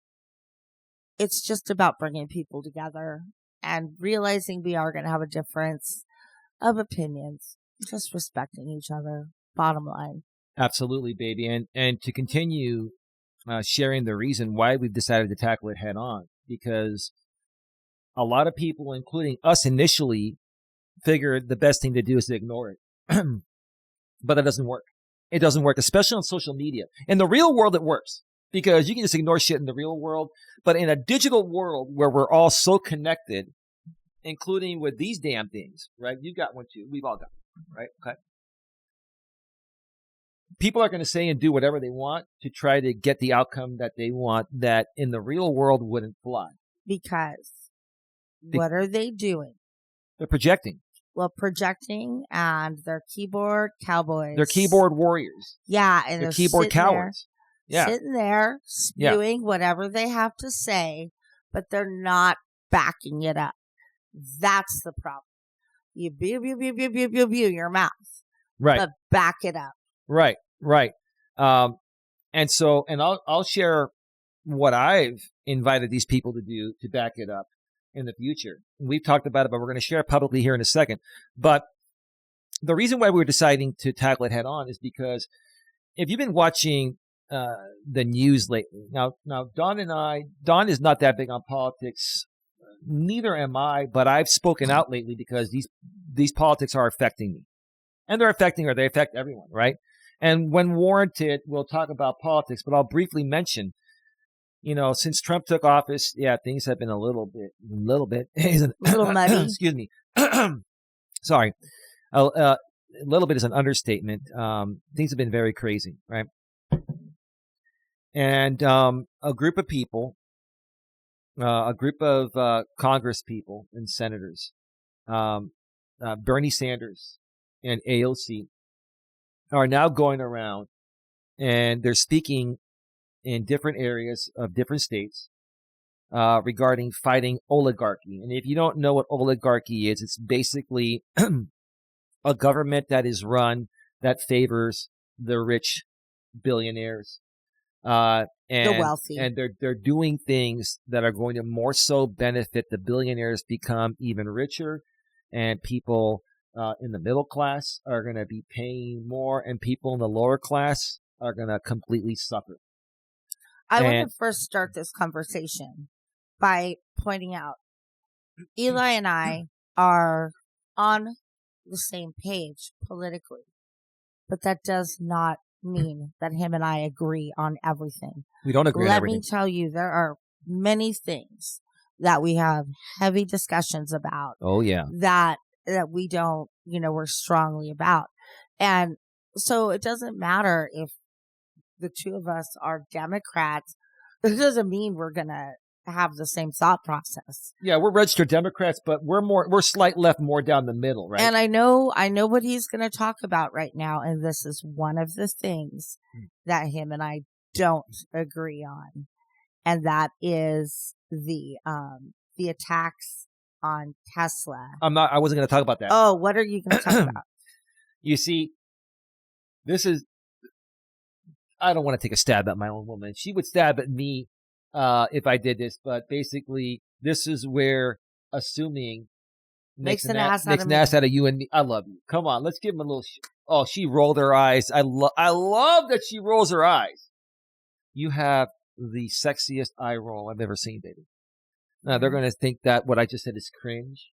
it's just about bringing people together and realizing we are going to have a difference of opinions, just respecting each other, bottom line. Absolutely, baby. And to continue sharing the reason why we've decided to tackle it head on, because a lot of people, including us initially, figured the best thing to do is to ignore it. But that doesn't work. It doesn't work, especially on social media. In the real world, it works because you can just ignore shit in the real world. But in a digital world where we're all so connected, including with these damn things, right? You got one too. We've all got one, right? Okay. People are going to say and do whatever they want to try to get the outcome that they want that in the real world wouldn't fly. Because what are they doing? They're projecting. Well, projecting, and they're keyboard cowboys. They're keyboard warriors. Yeah, and they're keyboard cowards. Sitting there spewing whatever they have to say, but they're not backing it up. That's the problem. You spew your mouth. Right. But back it up. Right. And I'll share what I've invited these people to do to back it up in the future. We've talked about it, but we're going to share it publicly here in a second. But the reason why we're deciding to tackle it head on is because if you've been watching the news lately, now Don is not that big on politics. Neither am I, but I've spoken out lately because these politics are affecting me. And they affect everyone, right? And when warranted, we'll talk about politics, but I'll briefly mention, since Trump took office, things have been a little bit, a little muddy. Excuse me. Sorry. A little bit is an understatement. Things have been very crazy, right? And a group of people, Congress people and senators, Bernie Sanders and AOC, are now going around and they're speaking in different areas of different states regarding fighting oligarchy. And if you don't know what oligarchy is, it's basically a government that is run that favors the rich billionaires. And the wealthy. And they're doing things that are going to more so benefit the billionaires become even richer, and people in the middle class are going to be paying more, and people in the lower class are going to completely suffer. I want to first start this conversation by pointing out Eli and I are on the same page politically, but that does not mean that him and I agree on everything. We don't agree on everything. Let me tell you, there are many things that we have heavy discussions about. Oh, yeah. That we don't, we're strongly about. And so it doesn't matter if the two of us are Democrats. It doesn't mean we're going to have the same thought process. Yeah, we're registered Democrats, but we're slight left, more down the middle, right? And I know what he's going to talk about right now, and this is one of the things that him and I don't agree on, and that is the attacks on Tesla. I wasn't going to talk about that. Oh, what are you going to talk about? You see, I don't want to take a stab at my own woman. She would stab at me if I did this, but basically, this is where assuming makes an ass out of you and me. I love you. Come on, let's give him a little. Oh, she rolled her eyes. I love that she rolls her eyes. You have the sexiest eye roll I've ever seen, baby. Now they're going to think that what I just said is cringe.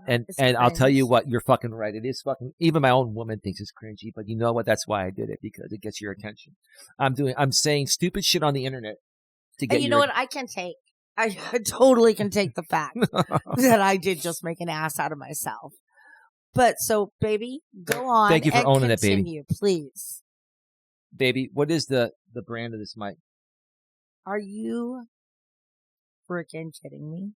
And I'll tell you what, you're fucking right. It is fucking, even my own woman thinks it's cringy, but you know what? That's why I did it, because it gets your attention. I'm saying stupid shit on the internet to get you know what? I can take. I totally can take the fact that I did just make an ass out of myself. But so, baby, go on. Thank you for owning it, baby. Continue, please. Baby, what is the brand of this mic? Are you freaking kidding me?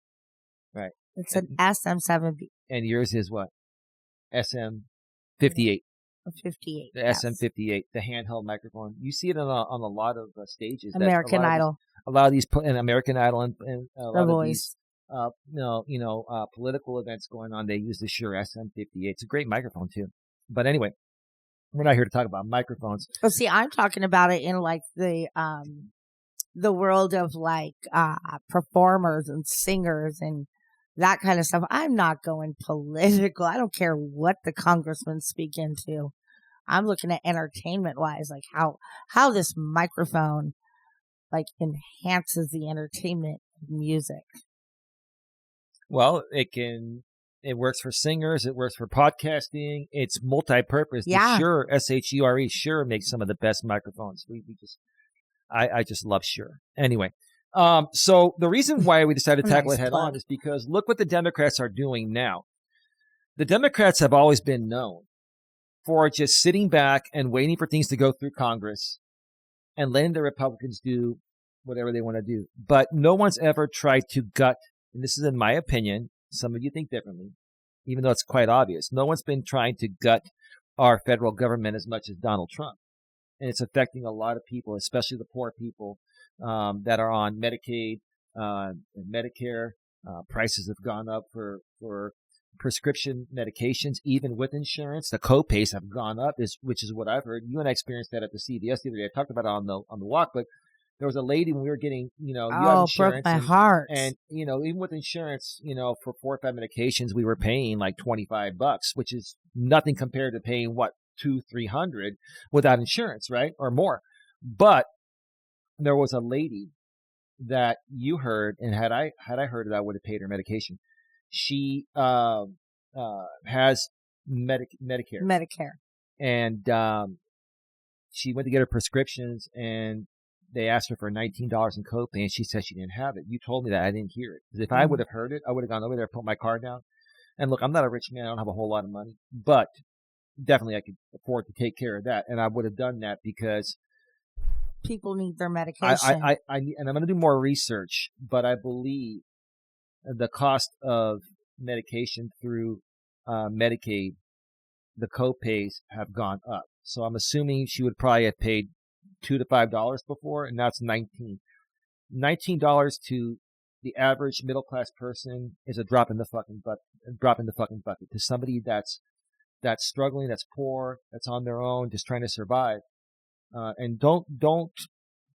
Right. It's an SM7B. And yours is what? SM58. 58. The SM58, the handheld microphone. You see it on a lot of stages. American Idol. A lot of these, and American Idol, and a lot The of Voice. these, political events going on. They use the Shure SM58. It's a great microphone too. But anyway, we're not here to talk about microphones. Well, see, I'm talking about it in like the world of like performers and singers and that kind of stuff. I'm not going political. I don't care what the congressmen speak into. I'm looking at entertainment wise, like how this microphone like enhances the entertainment of music. Well, it works for singers. It works for podcasting. It's multi-purpose. Yeah. The Shure, S-H-U-R-E, Shure makes some of the best microphones. I just love Shure. Anyway, so the reason why we decided to tackle it head on is because look what the Democrats are doing now. The Democrats have always been known for just sitting back and waiting for things to go through Congress and letting the Republicans do whatever they want to do. But no one's ever tried to gut, and this is in my opinion, some of you think differently, even though it's quite obvious. No one's been trying to gut our federal government as much as Donald Trump. And it's affecting a lot of people, especially the poor people that are on Medicaid and Medicare. Prices have gone up for prescription medications, even with insurance. The co-pays have gone up, which is what I've heard. You and I experienced that at the CVS the other day. I talked about it on the walk, but there was a lady when we were getting, you have insurance. Broke my heart. And, even with insurance, for 4 or 5 medications, we were paying like $25, which is nothing compared to paying $200-$300 without insurance, right? Or more. But there was a lady that you heard, and had I heard it, I would have paid her medication. She has Medicare. And she went to get her prescriptions, and they asked her for $19 in copay, and she said she didn't have it. You told me that. I didn't hear it. Because if I would have heard it, I would have gone over there, put my card down. And look, I'm not a rich man. I don't have a whole lot of money. But definitely I could afford to take care of that. And I would have done that because people need their medication. And I'm going to do more research, but I believe the cost of medication through Medicaid, the co-pays have gone up. So I'm assuming she would probably have paid $2 to $5 before, and now it's $19 to the average middle class person is a drop in the fucking bucket to somebody that's struggling, that's poor, that's on their own, just trying to survive. And don't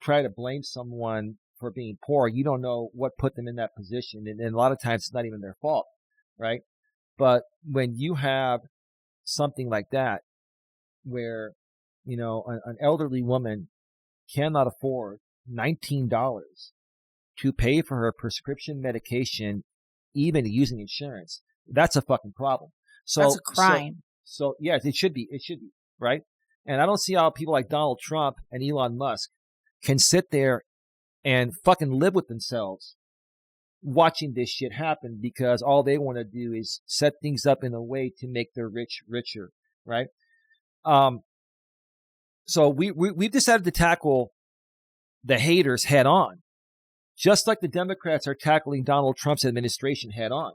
try to blame someone for being poor. You don't know what put them in that position, and a lot of times it's not even their fault, right? But when you have something like that, where an elderly woman cannot afford $19 to pay for her prescription medication, even using insurance, that's a fucking problem. So that's a crime. So yes, it should be, right? And I don't see how people like Donald Trump and Elon Musk can sit there and fucking live with themselves watching this shit happen, because all they want to do is set things up in a way to make their rich richer, right? So we've decided to tackle the haters head on, just like the Democrats are tackling Donald Trump's administration head on,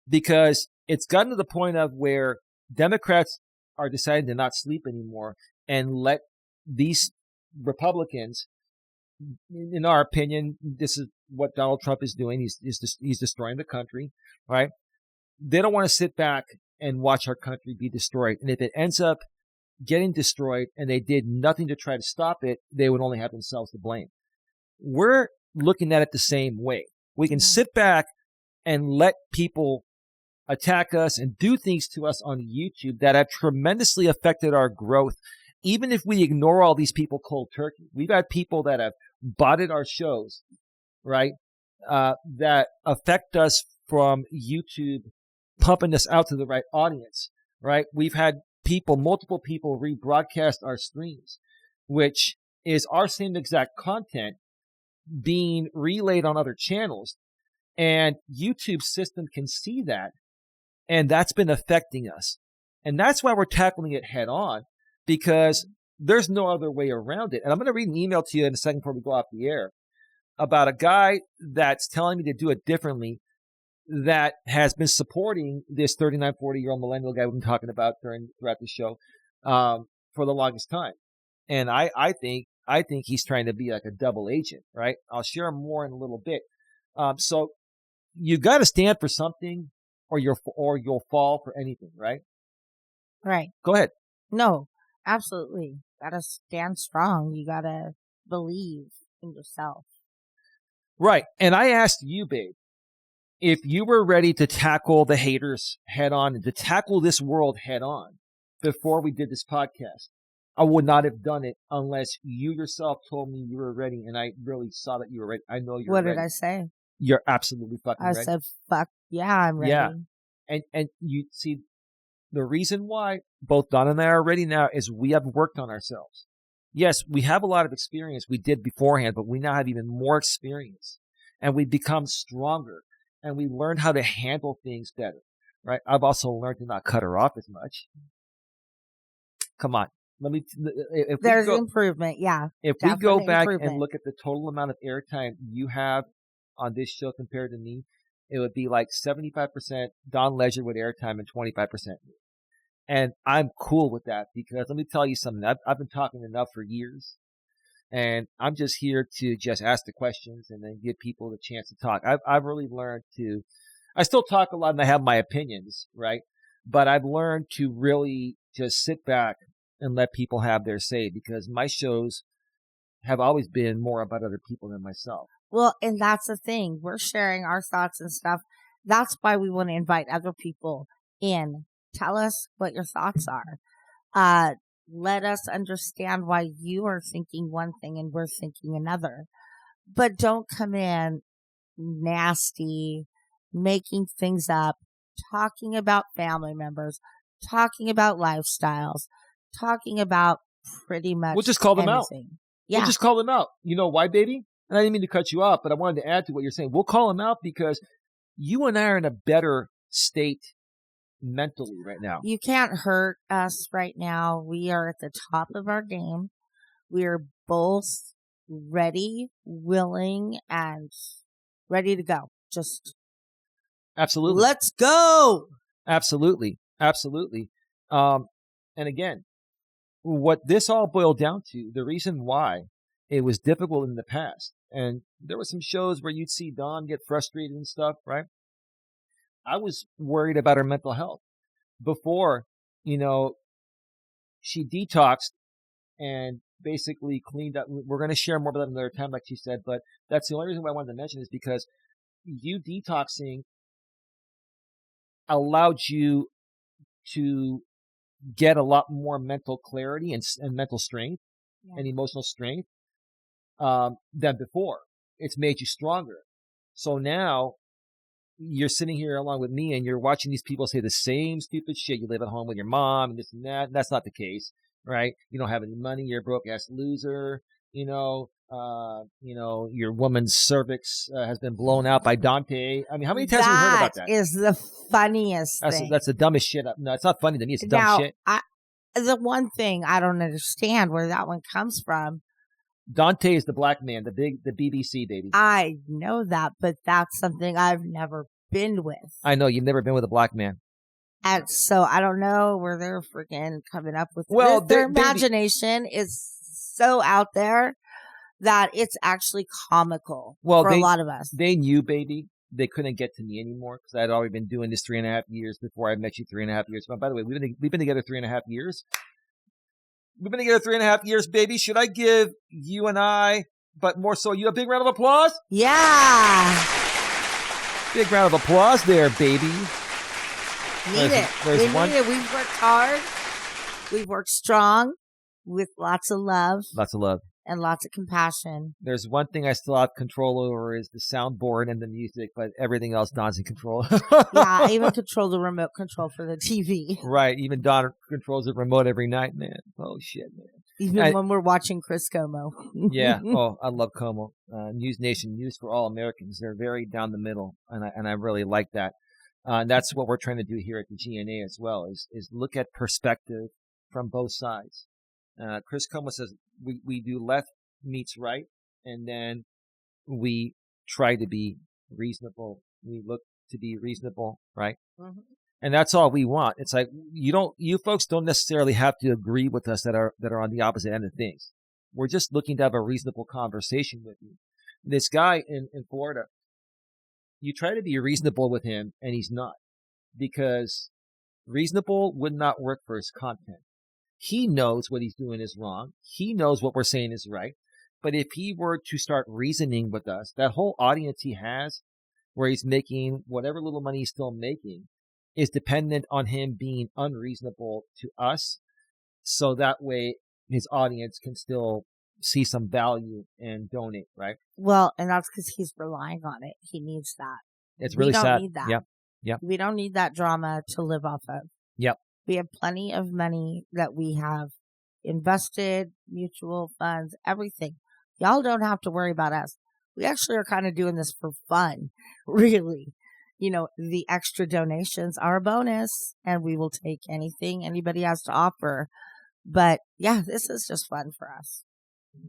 because it's gotten to the point of where Democrats are deciding to not sleep anymore and let these Republicans, in our opinion, this is what Donald Trump is doing. He's destroying the country, right? They don't want to sit back and watch our country be destroyed. And if it ends up getting destroyed and they did nothing to try to stop it, they would only have themselves to blame. We're looking at it the same way. We can sit back and let people attack us and do things to us on YouTube that have tremendously affected our growth. Even if we ignore all these people cold turkey, we've got people that have botted our shows, right? That affect us from YouTube pumping us out to the right audience, right? We've had multiple people rebroadcast our streams, which is our same exact content being relayed on other channels. And YouTube's system can see that. And that's been affecting us. And that's why we're tackling it head on, because there's no other way around it. And I'm going to read an email to you in a second before we go off the air about a guy that's telling me to do it differently, that has been supporting this 39, 40-year-old millennial guy we've been talking about throughout the show, for the longest time. And I think he's trying to be like a double agent, right? I'll share more in a little bit. So you got to stand for something, or you'll fall for anything, right? Right. Go ahead. No, absolutely. Gotta stand strong. You gotta believe in yourself. Right. And I asked you, babe, if you were ready to tackle the haters head on and to tackle this world head on before we did this podcast. I would not have done it unless you yourself told me you were ready, and I really saw that you were ready. I know you're ready. What did I say? You're absolutely fucking ready. I said, fuck, yeah, I'm ready. Yeah. And you see, the reason why both Don and I are ready now is we have worked on ourselves. Yes, we have a lot of experience we did beforehand, but we now have even more experience, and we've become stronger, and we learned how to handle things better, right? I've also learned to not cut her off as much. Come on. There's improvement, yeah. If we go back and look at the total amount of airtime you have on this show compared to me, it would be like 75% Don Ledgerwood airtime and 25% me. And I'm cool with that because let me tell you something. I've been talking enough for years, and I'm just here to just ask the questions and then give people the chance to talk. I've really learned to. I still talk a lot and I have my opinions, right? But I've learned to really just sit back and let people have their say, because my shows have always been more about other people than myself. Well, and that's the thing. We're sharing our thoughts and stuff. That's why we want to invite other people in. Tell us what your thoughts are. Let us understand why you are thinking one thing and we're thinking another. But don't come in nasty, making things up, talking about family members, talking about lifestyles, talking about pretty much we'll just call them anything. out. Yeah. We'll just call them out. You know why, baby? And I didn't mean to cut you off, but I wanted to add to what you're saying. We'll call them out because you and I are in a better state mentally right now. You can't hurt us right now. We are at the top of our game. We are both ready, willing, and ready to go. Just absolutely. Let's go. Absolutely. Absolutely. And again, what this all boiled down to, the reason why it was difficult in the past, and there were some shows where you'd see Dawn get frustrated and stuff, right? I was worried about her mental health. Before, she detoxed and basically cleaned up. We're going to share more about that another time, like she said, but that's the only reason why I wanted to mention is because you detoxing allowed you to get a lot more mental clarity and mental strength and emotional strength than before. It's made you stronger. So now you're sitting here along with me and you're watching these people say the same stupid shit. You live at home with your mom and this and that. That's not the case, right? You don't have any money. You're a broke ass loser. Your woman's cervix has been blown out by Dante. I mean, how many times have you heard about that? That is the funniest thing. That's the dumbest shit. No, it's not funny to me. It's dumb shit. The one thing I don't understand where that one comes from. Dante is the black man, the BBC baby. I know that, but that's something I've never been with. I know you've never been with a black man. And so I don't know where they're freaking coming up with. Well, their imagination is so out there that it's actually comical for a lot of us. They knew, baby, they couldn't get to me anymore because I had already been doing this 3.5 years before I met you 3.5 years. But by the way, we've been together 3.5 years. We've been together 3.5 years, baby. Should I give you and I, but more so you, a big round of applause? Yeah. Big round of applause there, baby. Need it. We've worked hard. We've worked strong with lots of love. Lots of love. And lots of compassion. There's one thing I still have control over is the soundboard and the music, but everything else Don's in control. Yeah, I even control the remote control for the TV. Right, even Don controls the remote every night, man. Oh, shit, man. Even when we're watching Chris Como. Yeah, oh, I love Como. News Nation, News for All Americans. They're very down the middle, and I really like that. And that's what we're trying to do here at the GNA as well, is look at perspective from both sides. Chris Como says we do left meets right, and then we try to be reasonable. We look to be reasonable, right? Mm-hmm. And that's all we want. It's like you folks don't necessarily have to agree with us that are on the opposite end of things. We're just looking to have a reasonable conversation with you. This guy in Florida, you try to be reasonable with him and he's not, because reasonable would not work for his content. He knows what he's doing is wrong. He knows what we're saying is right. But if he were to start reasoning with us, that whole audience he has, where he's making whatever little money he's still making, is dependent on him being unreasonable to us. So that way his audience can still see some value and donate, right? Well, and that's because he's relying on it. He needs that. It's really sad. We don't need that. Yep. We don't need that drama to live off of. Yep. We have plenty of money that we have invested, mutual funds, everything. Y'all don't have to worry about us. We actually are kind of doing this for fun, really. The extra donations are a bonus, and we will take anything anybody has to offer. But yeah, this is just fun for us.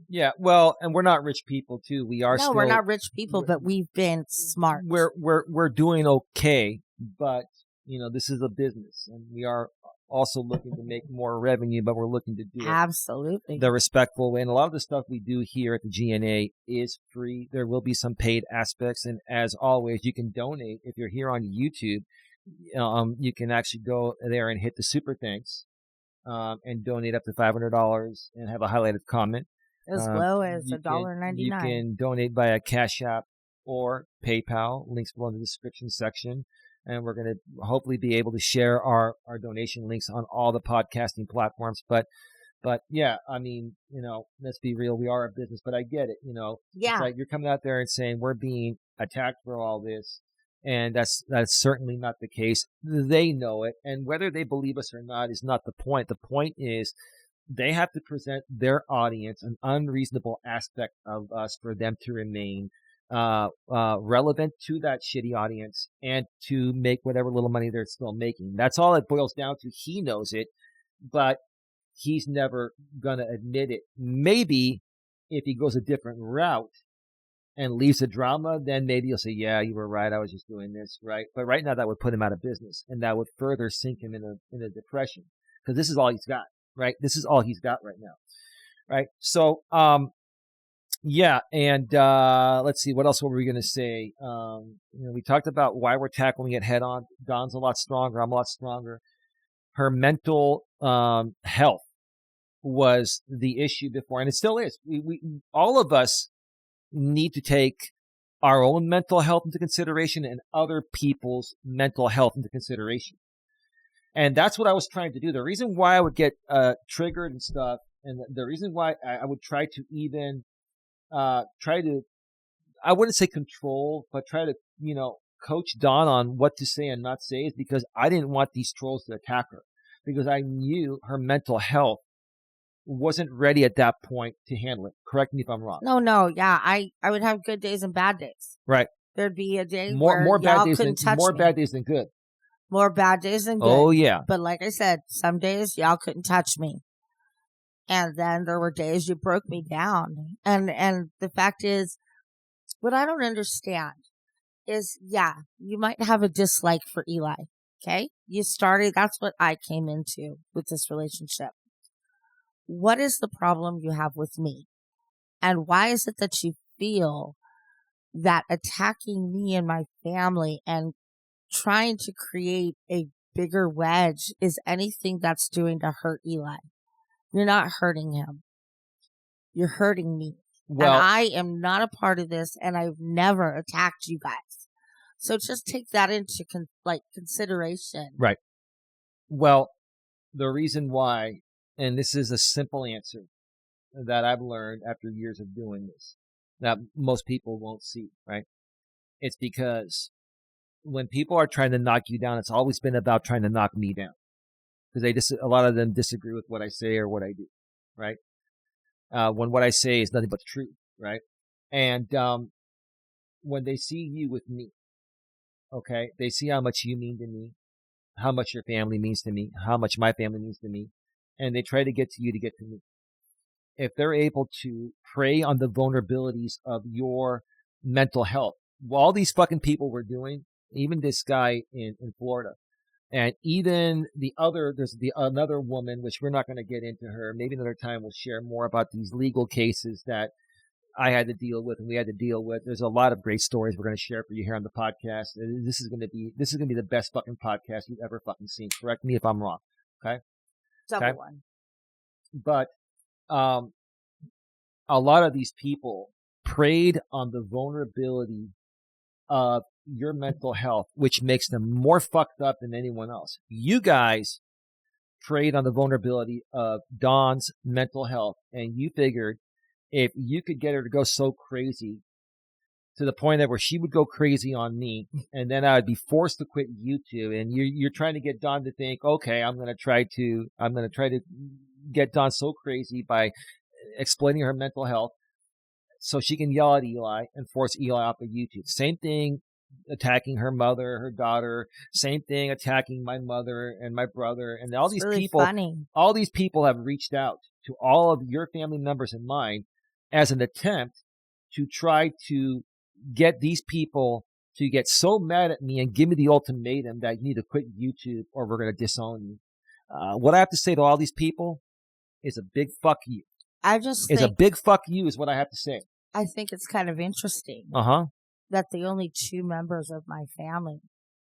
Yeah, well, and we're not rich people too. We're not rich people, but we've been smart. We're doing okay, but this is a business, and we are also looking to make more revenue, but we're looking to do absolutely the respectful way. And a lot of the stuff we do here at the GNA is free. There will be some paid aspects, and as always, you can donate if you're here on YouTube. You can actually go there and hit the super thanks, and donate up to $500 and have a highlighted comment. As low as $1.99. You can donate via Cash App or PayPal. Links below in the description section. And we're going to hopefully be able to share our donation links on all the podcasting platforms. But yeah, I mean, let's be real. We are a business, but I get it. Yeah. It's like you're coming out there and saying we're being attacked for all this. And that's certainly not the case. They know it. And whether they believe us or not is not the point. The point is, they have to present their audience an unreasonable aspect of us for them to remain relevant to that shitty audience and to make whatever little money they're still making. That's all it boils down to. He knows it, but he's never going to admit it. Maybe if he goes a different route and leaves the drama, then maybe he'll say, yeah, you were right. I was just doing this, right? But right now that would put him out of business, and that would further sink him in a depression, because this is all he's got. Right. This is all he's got right now. Right. So, yeah. And, let's see. What else were we going to say? We talked about why we're tackling it head on. Dawn's a lot stronger. I'm a lot stronger. Her mental, health was the issue before, and it still is. We all of us need to take our own mental health into consideration and other people's mental health into consideration. And that's what I was trying to do. The reason why I would get triggered and stuff, and the reason why I would try to even I wouldn't say control, but try to, coach Dawn on what to say and not say, is because I didn't want these trolls to attack her, because I knew her mental health wasn't ready at that point to handle it. Correct me if I'm wrong. No. Yeah, I would have good days and bad days. Right. There'd be a day more bad days couldn't touch me. bad days than good. More bad days than good. Oh, yeah. But like I said, some days y'all couldn't touch me. And then there were days you broke me down. And the fact is, what I don't understand is, yeah, you might have a dislike for Eli. Okay? That's what I came into with this relationship. What is the problem you have with me? And why is it that you feel that attacking me and my family and trying to create a bigger wedge is anything that's doing to hurt Eli? You're not hurting him. You're hurting me. Well, and I am not a part of this, and I've never attacked you guys. So just take that into consideration. Right. Well, the reason why, and this is a simple answer that I've learned after years of doing this, that most people won't see, right? It's because when people are trying to knock you down, it's always been about trying to knock me down, because a lot of them disagree with what I say or what I do, right? When what I say is nothing but the truth, right? And when they see you with me, okay, they see how much you mean to me, how much your family means to me, how much my family means to me, and they try to get to you to get to me. If they're able to prey on the vulnerabilities of your mental health, all these fucking people were doing, even this guy in Florida, And even there's another woman, which we're not going to get into her. Maybe another time we'll share more about these legal cases that I had to deal with and we had to deal with. There's a lot of great stories we're going to share for you here on the podcast. This is going to be the best fucking podcast you've ever fucking seen. Correct me if I'm wrong. Okay. Double one. But, a lot of these people preyed on the vulnerability of your mental health, which makes them more fucked up than anyone else. You guys preyed on the vulnerability of Dawn's mental health, and you figured if you could get her to go so crazy to the point that where she would go crazy on me, and then I would be forced to quit YouTube, and you're trying to get Dawn to think, okay, I'm going to try to get Dawn so crazy by exploiting her mental health so she can yell at Eli and force Eli off of YouTube. Same thing attacking her mother, her daughter, same thing attacking my mother and my brother, and all these people. All these people have reached out to all of your family members and mine as an attempt to try to get these people to get so mad at me and give me the ultimatum that you need to quit YouTube or we're going to disown you. What I have to say to all these people is a big fuck you. A big fuck you is what I have to say. I think it's kind of interesting that the only two members of my family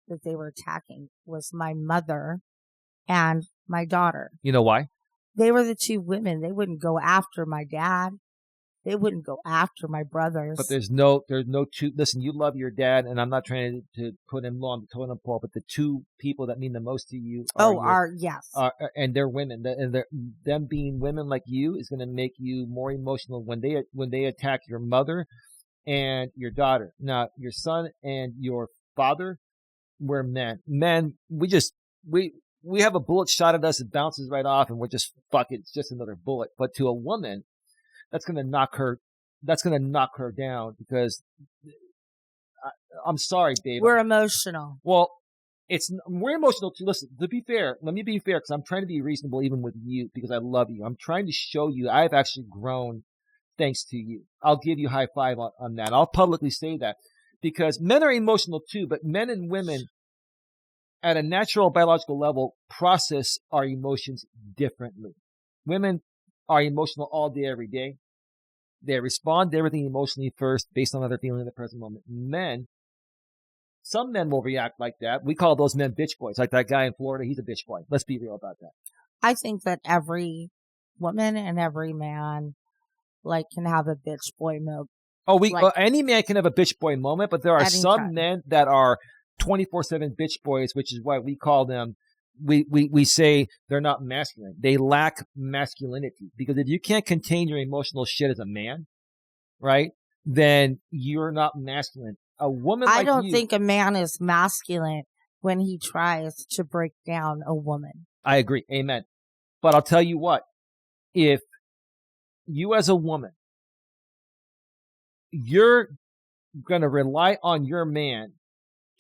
that they were attacking was my mother and my daughter. You know why? They were the two women. They wouldn't go after my dad. They wouldn't go after my brothers. But there's no two. Listen, you love your dad, and I'm not trying to put him on the totem pole, but the two people that mean the most to you yes. And they're women. And them being women like you is going to make you more emotional when they attack your mother and your daughter. Now, your son and your father were men. Men, we have a bullet shot at us, it bounces right off, and we're just, fuck it, it's just another bullet. But to a woman, that's going to knock her down because I'm sorry, babe. We're emotional. Well, we're emotional too. Listen, to be fair, let me be fair because I'm trying to be reasonable even with you because I love you. I'm trying to show you I've actually grown thanks to you. I'll give you high five on that. I'll publicly say that because men are emotional too, but men and women at a natural biological level process our emotions differently. Women are emotional all day, every day. They respond to everything emotionally first based on how they're feeling in the present moment. Some men will react like that. We call those men bitch boys. Like that guy in Florida, he's a bitch boy. Let's be real about that. I think that every woman and every man can have a bitch boy moment. Any man can have a bitch boy moment, but there are some men that are 24/7 bitch boys, which is why we call them. We say they're not masculine. They lack masculinity because if you can't contain your emotional shit as a man, right, then you're not masculine. A woman I don't think a man is masculine when he tries to break down a woman. I agree. Amen. But I'll tell you what, if you as a woman, you're going to rely on your man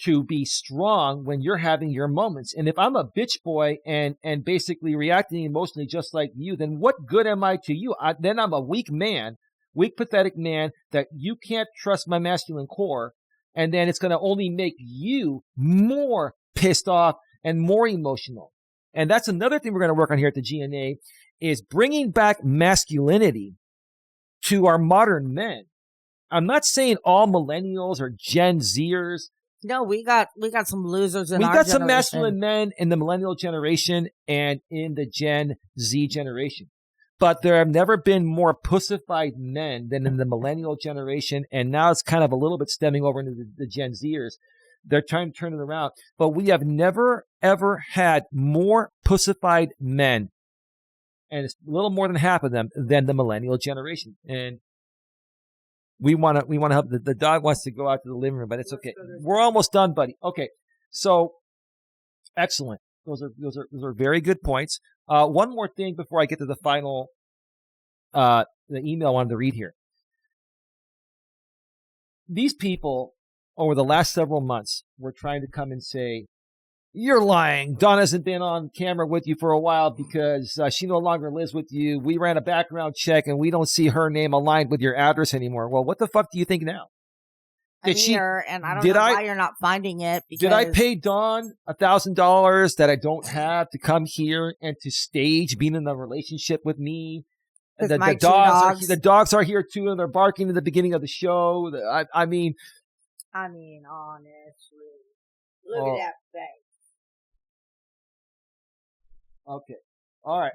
to be strong when you're having your moments. And if I'm a bitch boy and basically reacting emotionally just like you, then what good am I to you? Then I'm a weak pathetic man that you can't trust my masculine core. And then it's going to only make you more pissed off and more emotional. And that's another thing we're going to work on here at the GNA is bringing back masculinity to our modern men. I'm not saying all millennials or Gen Zers. No, we got some losers in our generation. We got some masculine men in the millennial generation and in the Gen Z generation. But there have never been more pussified men than in the millennial generation. And now it's kind of a little bit stemming over into the Gen Zers. They're trying to turn it around. But we have never, ever had more pussified men. And it's a little more than half of them than the millennial generation. And we want to help. The dog wants to go out to the living room, but it's okay. We're almost done, buddy. Okay. So excellent. Those are very good points. One more thing before I get to the final, the email I wanted to read here. These people over the last several months were trying to come and say, you're lying. Dawn hasn't been on camera with you for a while because she no longer lives with you. We ran a background check and we don't see her name aligned with your address anymore. Well, what the fuck do you think now? I'm Did she? here, and I don't Did know I? why you're not finding it. Because Did I pay Dawn $1,000 that I don't have to come here and to stage being in a relationship with me? with The my two dogs dogs? the dogs are here too, and they're barking at the beginning of the show. I mean, honestly, look at that face. okay, all right.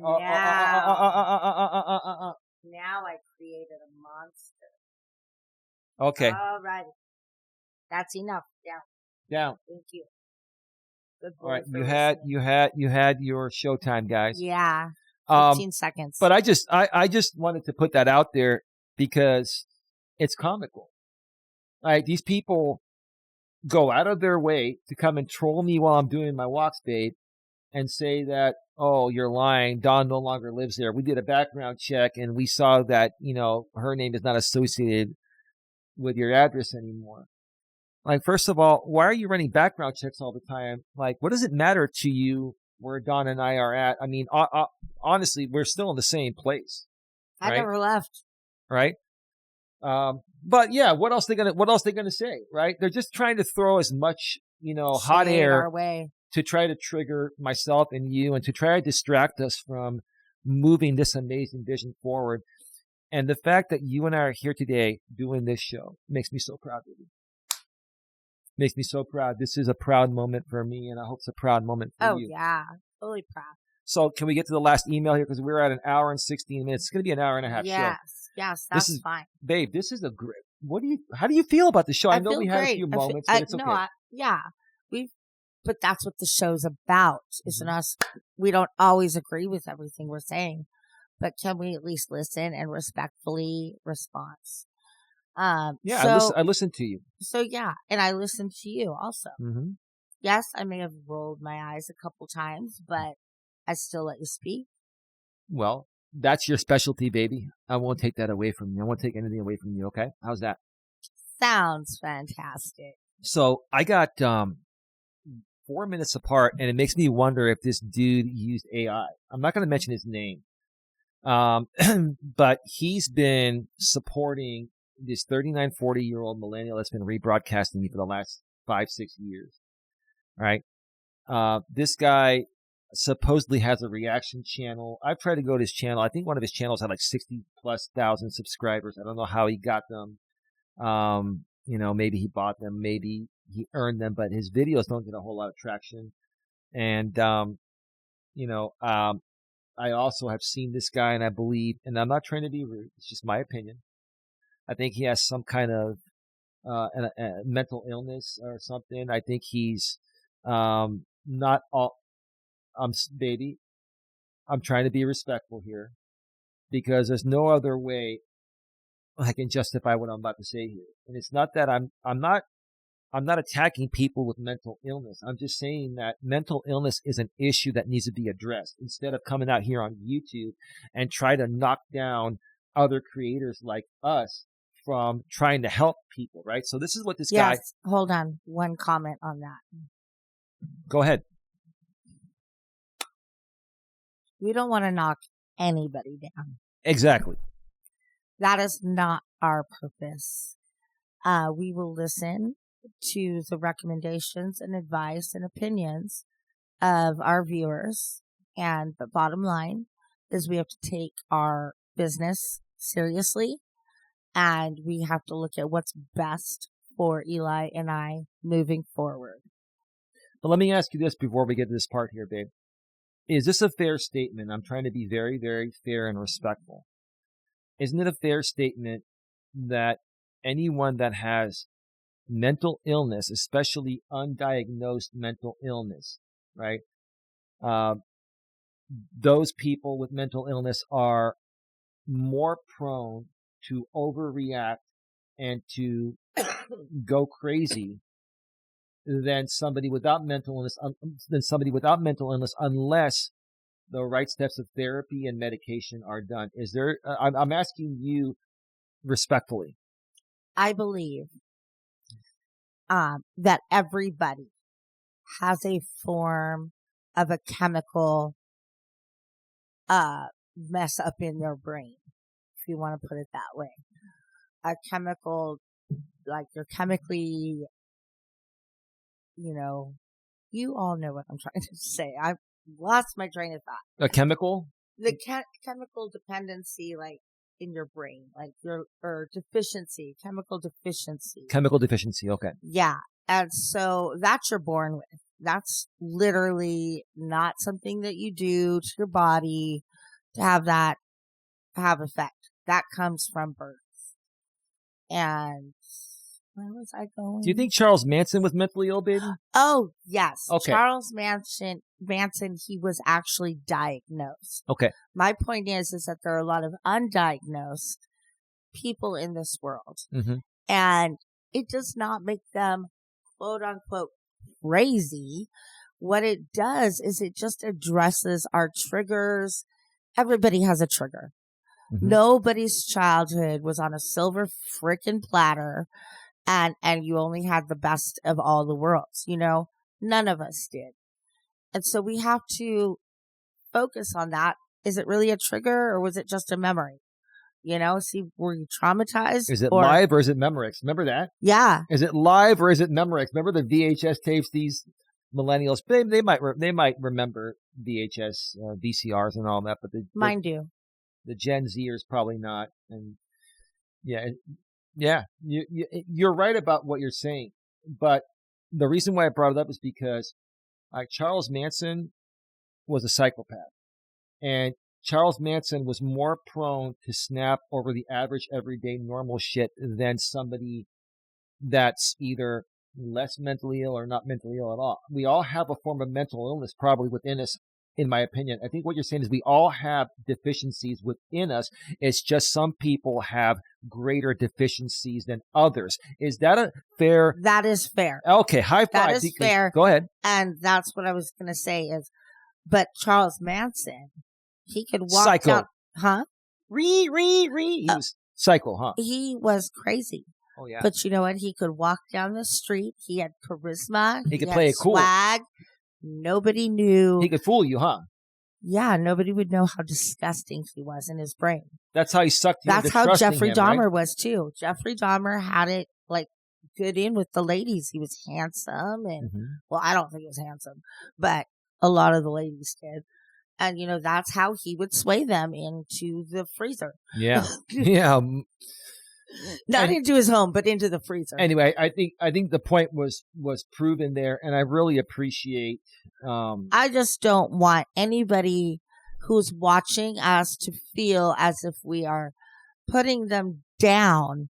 Now I created a monster. Okay, All right, that's enough. down. Thank you. Good boy. All right, for you listening. had your showtime, guys. Yeah, 15 seconds. But I just wanted to put that out there because it's comical. Like, these people go out of their way to come and troll me while I'm doing my walks, babe, and say that, oh, you're lying. Dawn no longer lives there. We did a background check and we saw that, her name is not associated with your address anymore. Like, first of all, why are you running background checks all the time? Like, what does it matter to you where Dawn and I are at? I mean, honestly, we're still in the same place. I right? never left. Right? But yeah, what else they gonna say, right? They're just trying to throw as much, hot Shade air our way. to try to trigger myself and you and to try to distract us from moving this amazing vision forward. And the fact that you and I are here today doing this show makes me so proud of you. Makes me so proud. This is a proud moment for me, and I hope it's a proud moment for you. Oh, yeah. Totally proud. So can we get to the last email here? Because we're at an hour and 16 minutes. It's going to be an hour and a half show. Yes, that's fine. Babe, this is a great. How do you feel about the show? I know we had a few moments, but it's okay. But that's what the show's about, isn't us? We don't always agree with everything we're saying, but can we at least listen and respectfully respond? I listened to you. So yeah, and I listened to you also. Mm-hmm. Yes, I may have rolled my eyes a couple times, but I still let you speak. Well, that's your specialty, baby. I won't take that away from you. I won't take anything away from you. Okay, how's that? Sounds fantastic. So I got 4 minutes apart, and it makes me wonder if this dude used AI. I'm not going to mention his name, but he's been supporting this 39, 40-year-old millennial that's been rebroadcasting me for the last 5-6 years. Right? This guy supposedly has a reaction channel. I've tried to go to his channel. I think one of his channels had like 60,000+ subscribers. I don't know how he got them. Maybe he bought them, maybe he earned them, but his videos don't get a whole lot of traction. And, I also have seen this guy, and I believe, and I'm not trying to be rude, it's just my opinion. I think he has some kind of a mental illness or something. I think he's not all. Baby, I'm trying to be respectful here because there's no other way I can justify what I'm about to say here. And it's not that I'm not attacking people with mental illness. I'm just saying that mental illness is an issue that needs to be addressed instead of coming out here on YouTube and try to knock down other creators like us from trying to help people, right? So this is what this guy... Hold on. One comment on that. Go ahead. We don't want to knock anybody down. Exactly. That is not our purpose. We will listen to the recommendations and advice and opinions of our viewers. And the bottom line is we have to take our business seriously, and we have to look at what's best for Eli and I moving forward. But let me ask you this before we get to this part here, babe. Is this a fair statement? I'm trying to be very, very fair and respectful. Isn't it a fair statement that anyone that has mental illness, especially undiagnosed mental illness, right? Those people with mental illness are more prone to overreact and to go crazy than somebody without mental illness, unless the right steps of therapy and medication are done. Is there? I'm asking you respectfully. I believe that everybody has a form of a chemical mess up in their brain, if you want to put it that way. A chemical like you're chemically, you all know what I'm trying to say. I've lost my train of thought. A chemical? The chemical dependency, like in your brain, like or deficiency, chemical deficiency. Chemical deficiency. Okay. Yeah. And so that's you're born with. That's literally not something that you do to your body to have that have effect. That comes from birth. And where was I going? Do you think Charles Manson was mentally ill, baby? Oh, yes. Okay. Charles Manson, he was actually diagnosed. Okay. My point is that there are a lot of undiagnosed people in this world. Mm-hmm. And it does not make them, quote unquote, crazy. What it does is it just addresses our triggers. Everybody has a trigger. Mm-hmm. Nobody's childhood was on a silver frickin' platter and you only had the best of all the worlds, None of us did. And so we have to focus on that. Is it really a trigger or was it just a memory? See, were you traumatized? Is it live or is it Memorex? Remember that? Yeah. Is it live or is it Memorex? Remember the VHS tapes? These millennials, they might remember VHS, VCRs and all that, but mine do. The Gen Zers probably not. And you're right about what you're saying. But the reason why I brought it up is because Charles Manson was a psychopath, and Charles Manson was more prone to snap over the average, everyday, normal shit than somebody that's either less mentally ill or not mentally ill at all. We all have a form of mental illness probably within us, in my opinion. I think what you're saying is we all have deficiencies within us. It's just some people have greater deficiencies than others. Is that a fair? That is fair. Okay, high five. That is fair. Go ahead. And that's what I was going to say is, but Charles Manson, he could walk psycho. down, huh? He was psycho, huh? He was crazy. Oh yeah. But you know what? He could walk down the street. He had charisma. He could play it cool. Swag. Nobody knew. He could fool you, huh? Yeah, nobody would know how disgusting he was in his brain. That's how he sucked you into trusting him. That's how Jeffrey Dahmer right? was too. Jeffrey Dahmer had it like good in with the ladies. He was handsome and well, I don't think he was handsome, but a lot of the ladies did. And that's how he would sway them into the freezer. Yeah. Yeah. Not into his home, but into the freezer. Anyway, I think the point was proven there, and I really appreciate. I just don't want anybody who's watching us to feel as if we are putting them down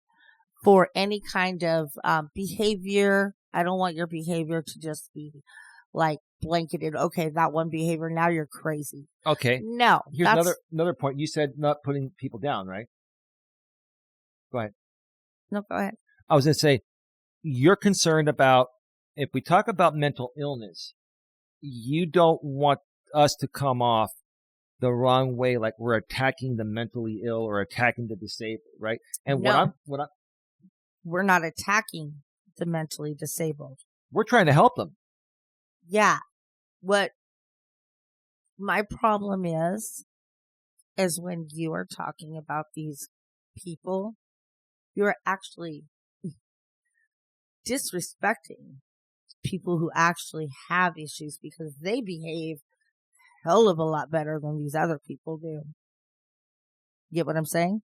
for any kind of behavior. I don't want your behavior to just be like blanketed. Okay, that one behavior. Now you're crazy. Okay. No. Here's another point. You said not putting people down, right? Go ahead. No, go ahead. I was going to say, you're concerned about, if we talk about mental illness, you don't want us to come off the wrong way, like we're attacking the mentally ill or attacking the disabled, right? And no, we're not attacking the mentally disabled. We're trying to help them. Yeah. What my problem is when you are talking about these people, you're actually disrespecting people who actually have issues because they behave a hell of a lot better than these other people do. Get what I'm saying?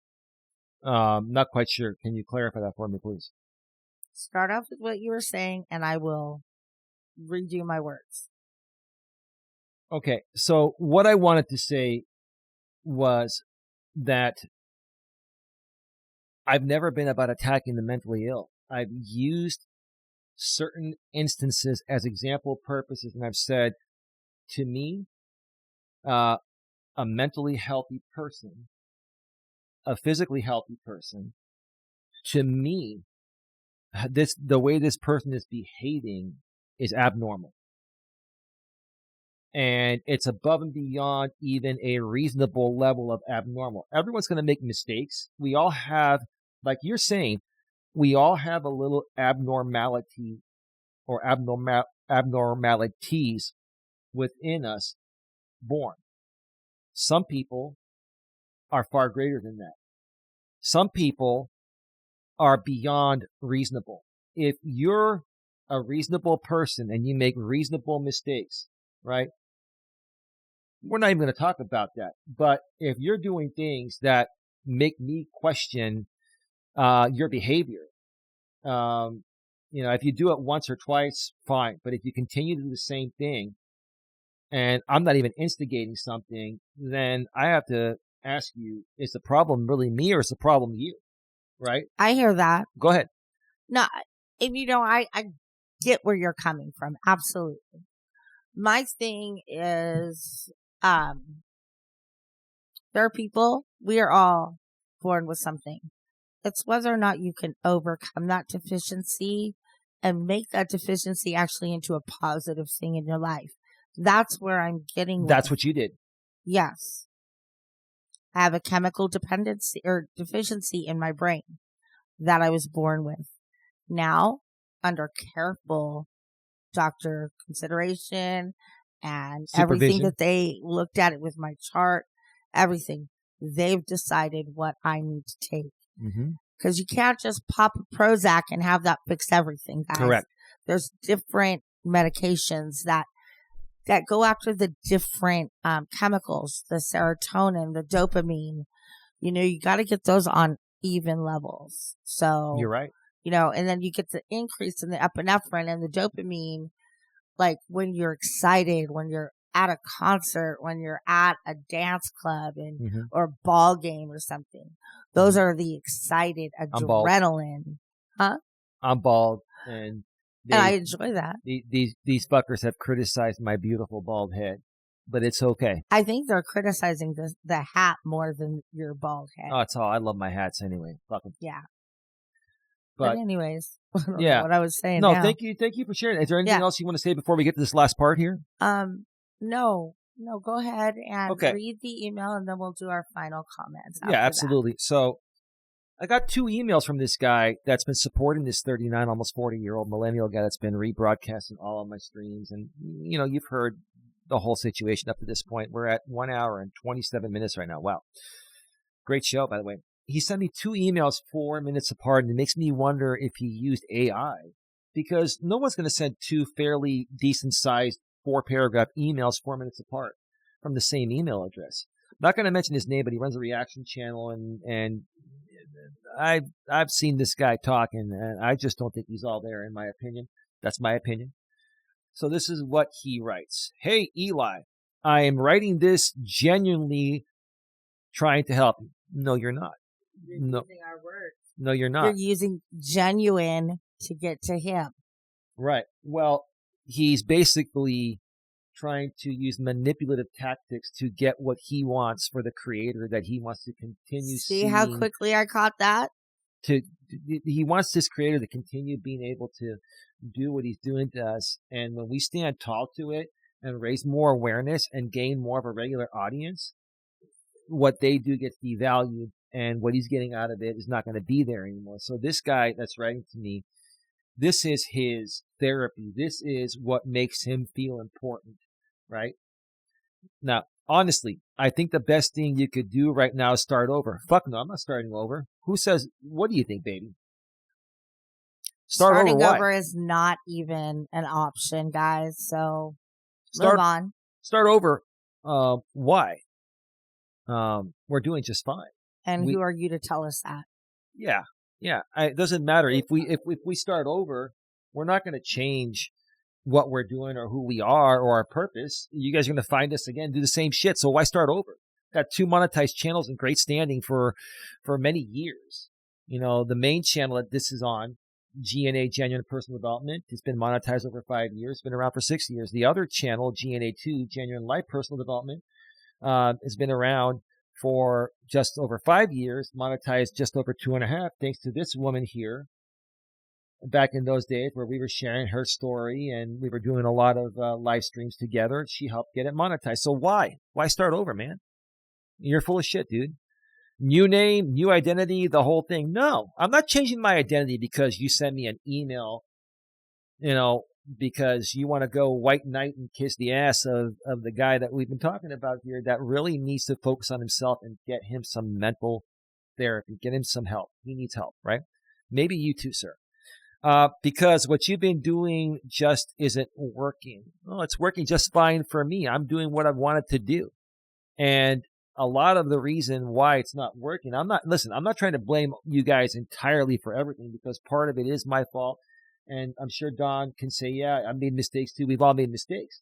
Not quite sure. Can you clarify that for me, please? Start off with what you were saying, and I will redo my words. Okay, so what I wanted to say was that I've never been about attacking the mentally ill. I've used certain instances as example purposes, and I've said, to me, a mentally healthy person, a physically healthy person, to me, the way this person is behaving is abnormal. And it's above and beyond even a reasonable level of abnormal. Everyone's going to make mistakes. We all have, like you're saying, we all have a little abnormality or abnormalities within us born. Some people are far greater than that. Some people are beyond reasonable. If you're a reasonable person and you make reasonable mistakes, right? We're not even going to talk about that. But if you're doing things that make me question your behavior, if you do it once or twice, fine. But if you continue to do the same thing, and I'm not even instigating something, then I have to ask you, is the problem really me or is the problem you? Right? I hear that. Go ahead. No, I get where you're coming from. Absolutely. My thing is, there are people, we are all born with something. It's whether or not you can overcome that deficiency and make that deficiency actually into a positive thing in your life. That's where I'm getting. That's what you did. Yes. I have a chemical dependency or deficiency in my brain that I was born with. Now, under careful doctor consideration and everything that they looked at it with my chart, everything, they've decided what I need to take. Because you can't just pop a Prozac and have that fix everything, guys. Correct. There's different medications that go after the different chemicals, the serotonin, the dopamine. You got to get those on even levels. So you're right. And then you get the increase in the epinephrine and the dopamine, like when you're excited, when you're at a concert, when you're at a dance club or ball game or something. Those are the excited adrenaline. Huh? I'm bald and I enjoy that. These fuckers have criticized my beautiful bald head, but it's okay. I think they're criticizing the hat more than your bald head. Oh, it's all. I love my hats anyway. Fuck them. Yeah. But anyways, I don't yeah, know what I was saying. No, now. thank you for sharing. Is there anything else you want to say before we get to this last part here? No. Go ahead and read the email, and then we'll do our final comments. Yeah, absolutely. So I got 2 emails from this guy that's been supporting this 39, almost 40-year-old millennial guy that's been rebroadcasting all of my streams. And, you've heard the whole situation up to this point. We're at 1 hour and 27 minutes right now. Wow. Great show, by the way. He sent me 2 emails 4 minutes apart, and it makes me wonder if he used AI. Because no one's going to send 2 fairly decent-sized 4-paragraph emails 4 minutes apart from the same email address. I'm not going to mention his name, but he runs a reaction channel, and I've seen this guy talk, and I just don't think he's all there, in my opinion. That's my opinion. So this is what he writes. Hey, Eli, I am writing this genuinely trying to help you. No, you're not. You're using our words. No, you're not. You're using genuine to get to him. Right. Well, he's basically trying to use manipulative tactics to get what he wants for the creator that he wants to continue See how quickly I caught that? He wants this creator to continue being able to do what he's doing to us. And when we stand tall to it and raise more awareness and gain more of a regular audience, what they do gets devalued, and what he's getting out of it is not going to be there anymore. So this guy that's writing to me, this is his therapy. This is what makes him feel important, right? Now, honestly, I think the best thing you could do right now is start over. Fuck no, I'm not starting over. Who says, what do you think, baby? Starting over is not even an option, guys. So move on. Start over. Why? We're doing just fine. And who are you to tell us that? Yeah. It doesn't matter if we start over. We're not going to change what we're doing or who we are or our purpose. You guys are going to find us again, do the same shit. So why start over? Got 2 monetized channels in great standing for many years. The main channel that this is on, GNA, Genuine Personal Development, it's been monetized over 5 years, been around for 6 years. The other channel, GNA2, Genuine Life Personal Development, has been around for just over 5 years, monetized just over 2.5, thanks to this woman here. Back in those days where we were sharing her story and we were doing a lot of live streams together, she helped get it monetized. So why start over, man? You're full of shit, dude. New name, new identity, the whole thing. No, I'm not changing my identity because you send me an email, because you want to go white knight and kiss the ass of the guy that we've been talking about here that really needs to focus on himself and get him some mental therapy, get him some help. He needs help, right? Maybe you too, sir. Because what you've been doing just isn't working. Well, it's working just fine for me. I'm doing what I wanted to do. And a lot of the reason why it's not working, I'm not trying to blame you guys entirely for everything, because part of it is my fault. And I'm sure Don can say, yeah, I made mistakes too. We've all made mistakes.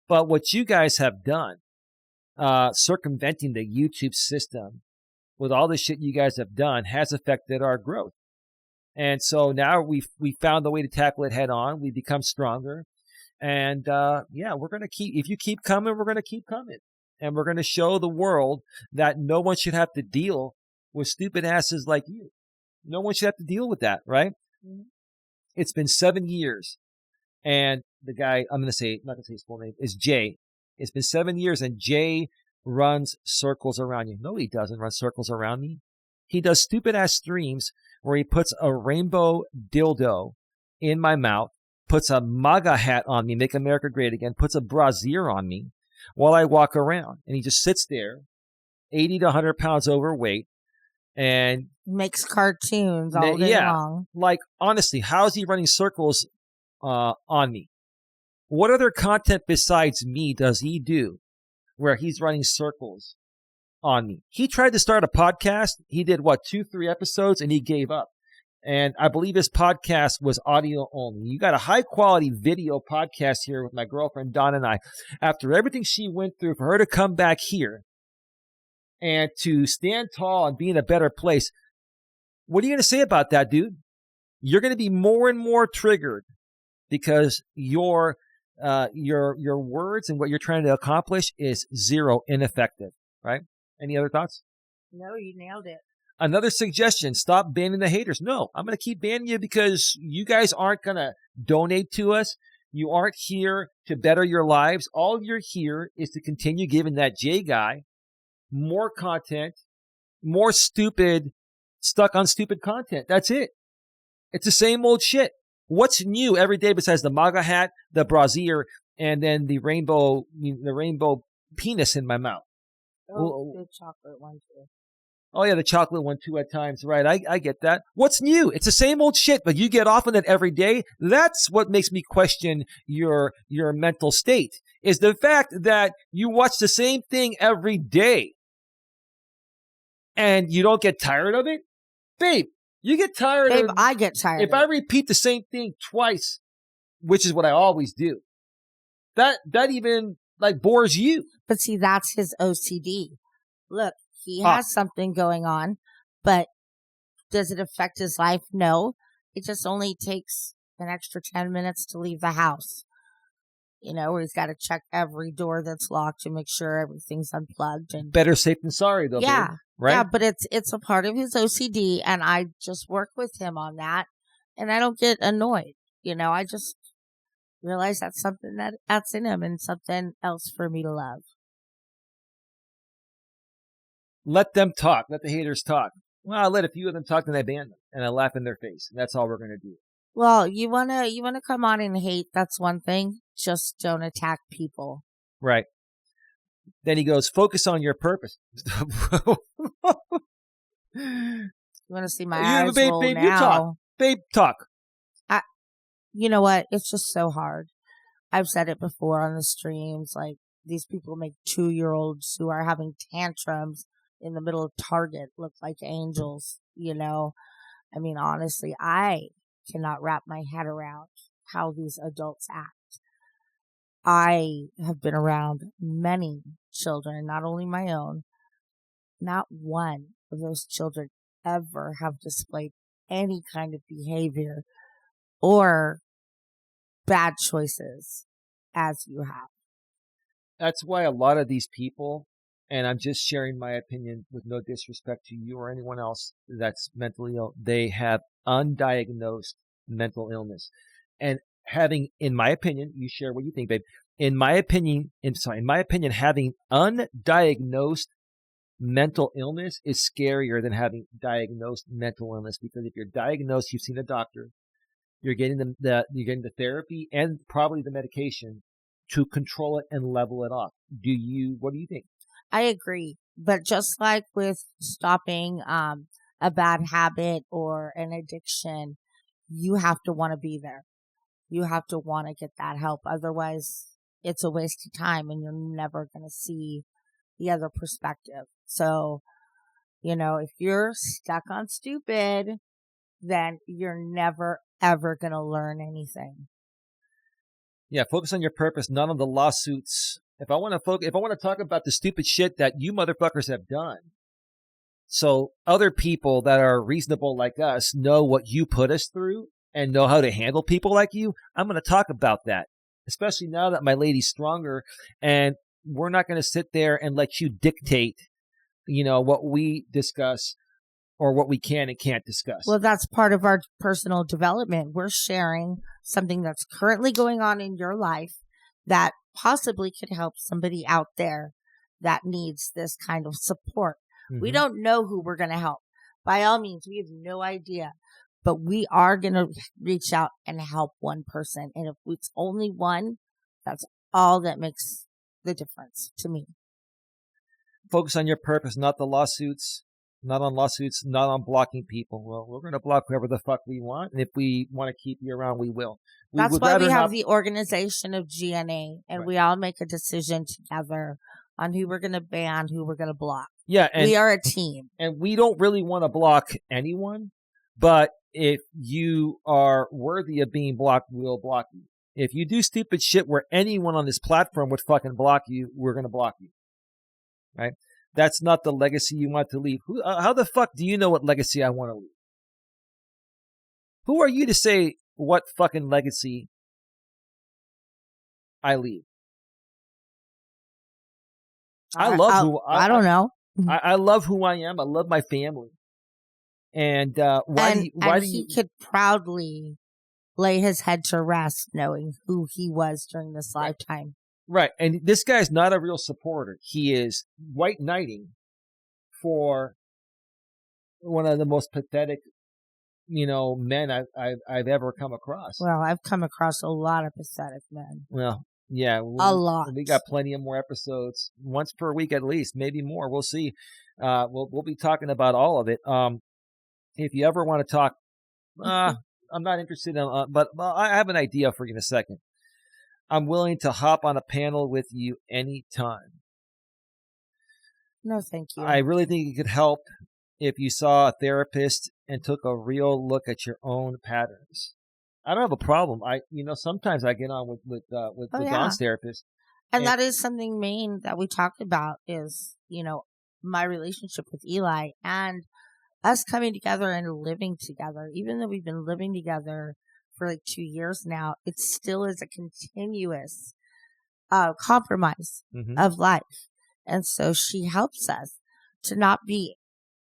But what you guys have done, circumventing the YouTube system with all the shit you guys have done, has affected our growth. And so now we found the way to tackle it head on. We become stronger. And we're going to if you keep coming, we're going to keep coming. And we're going to show the world that no one should have to deal with stupid asses like you. No one should have to deal with that, right? Mm-hmm. It's been 7 years. And the guy, I'm not going to say his full name, is Jay. It's been 7 years, and Jay runs circles around you. No, he doesn't run circles around me. He does stupid ass streams where he puts a rainbow dildo in my mouth, puts a MAGA hat on me, Make America Great Again, puts a brassiere on me while I walk around. And he just sits there, 80 to 100 pounds overweight, and makes cartoons all day long. Like, honestly, how is he running circles on me? What other content besides me does he do where he's running circles on me? He tried to start a podcast. He did 2-3 episodes, and he gave up. And I believe his podcast was audio only. You got a high quality video podcast here with my girlfriend Dawn and I. After everything she went through, for her to come back here and to stand tall and be in a better place, what are you going to say about that, dude? You're going to be more and more triggered because your words and what you're trying to accomplish is zero ineffective, right? Any other thoughts? No, you nailed it. Another suggestion, stop banning the haters. No, I'm going to keep banning you because you guys aren't going to donate to us. You aren't here to better your lives. All you're here is to continue giving that J guy more content, more stupid, stuck on stupid content. That's it. It's the same old shit. What's new every day besides the MAGA hat, the brassiere, and then the rainbow penis in my mouth? Oh, the chocolate one too. Oh, yeah, the chocolate one, too, at times. Right, I get that. What's new? It's the same old shit, but you get off on it every day. That's what makes me question your mental state, is the fact that you watch the same thing every day and you don't get tired of it? Babe, you get tired of it. I get tired if I repeat the same thing twice, which is what I always do, that even, bores you. But see, that's his OCD. Look. He has something going on, but does it affect his life? No. It just only takes an extra 10 minutes to leave the house. Where he's got to check every door that's locked to make sure everything's unplugged. And better safe than sorry, though. Yeah. Babe, right? Yeah, but it's a part of his OCD, and I just work with him on that, and I don't get annoyed. I just realize that's something that's in him and something else for me to love. Let them talk. Let the haters talk. Well, I let a few of them talk, then I ban them, and I laugh in their face. That's all we're going to do. Well, you wanna come on and hate. That's one thing. Just don't attack people. Right. Then he goes, focus on your purpose. You want to see my eyes roll babe, now? You talk. Babe, talk. You know what? It's just so hard. I've said it before on the streams. These people make 2-year-olds who are having tantrums in the middle of Target look like angels, I mean, honestly, I cannot wrap my head around how these adults act. I have been around many children, not only my own. Not one of those children ever have displayed any kind of behavior or bad choices as you have. That's why a lot of these people, and I'm just sharing my opinion with no disrespect to you or anyone else that's mentally ill, they have undiagnosed mental illness. And having, in my opinion, you share what you think, babe. In my opinion, having undiagnosed mental illness is scarier than having diagnosed mental illness, because if you're diagnosed, you've seen a doctor, you're getting the therapy and probably the medication to control it and level it off. What do you think? I agree. But just like with stopping a bad habit or an addiction, you have to want to be there. You have to want to get that help. Otherwise, it's a waste of time and you're never going to see the other perspective. So, if you're stuck on stupid, then you're never, ever going to learn anything. Yeah, focus on your purpose, not on the lawsuits. If I want to talk about the stupid shit that you motherfuckers have done, so other people that are reasonable like us know what you put us through and know how to handle people like you, I'm going to talk about that, especially now that my lady's stronger, and we're not going to sit there and let you dictate, what we discuss or what we can and can't discuss. Well, that's part of our personal development. We're sharing something that's currently going on in your life that possibly could help somebody out there that needs this kind of support. Mm-hmm. We don't know who we're going to help. By all means, we have no idea. But we are going to reach out and help one person. And if it's only one, that's all that makes the difference to me. Focus on your purpose, not the lawsuits. Not on lawsuits, not on blocking people. Well, we're going to block whoever the fuck we want. And if we want to keep you around, we will. That's why we have the organization of GNA. And we all make a decision together on who we're going to ban, who we're going to block. Yeah. And we are a team. And we don't really want to block anyone. But if you are worthy of being blocked, we'll block you. If you do stupid shit where anyone on this platform would fucking block you, we're going to block you. Right? That's not the legacy you want to leave. How the fuck do you know what legacy I want to leave? Who are you to say what fucking legacy I leave? I don't know. I love who I am. I love my family. And he could proudly lay his head to rest knowing who he was during this lifetime. Right. And this guy's not a real supporter. He is white knighting for one of the most pathetic, men I've ever come across. Well, I've come across a lot of pathetic men. Well, yeah. A lot. We got plenty of more episodes, once per week at least, maybe more. We'll see. We'll be talking about all of it. If you ever want to talk, I'm not interested in, but I have an idea for you in a second. I'm willing to hop on a panel with you anytime. No, thank you. I really think it could help if you saw a therapist and took a real look at your own patterns. I don't have a problem. Sometimes I get on with Don's therapist. And that is something main that we talked about is, my relationship with Eli and us coming together and living together. Even though we've been living together for like 2 years now, it still is a continuous compromise of life. And so she helps us to not be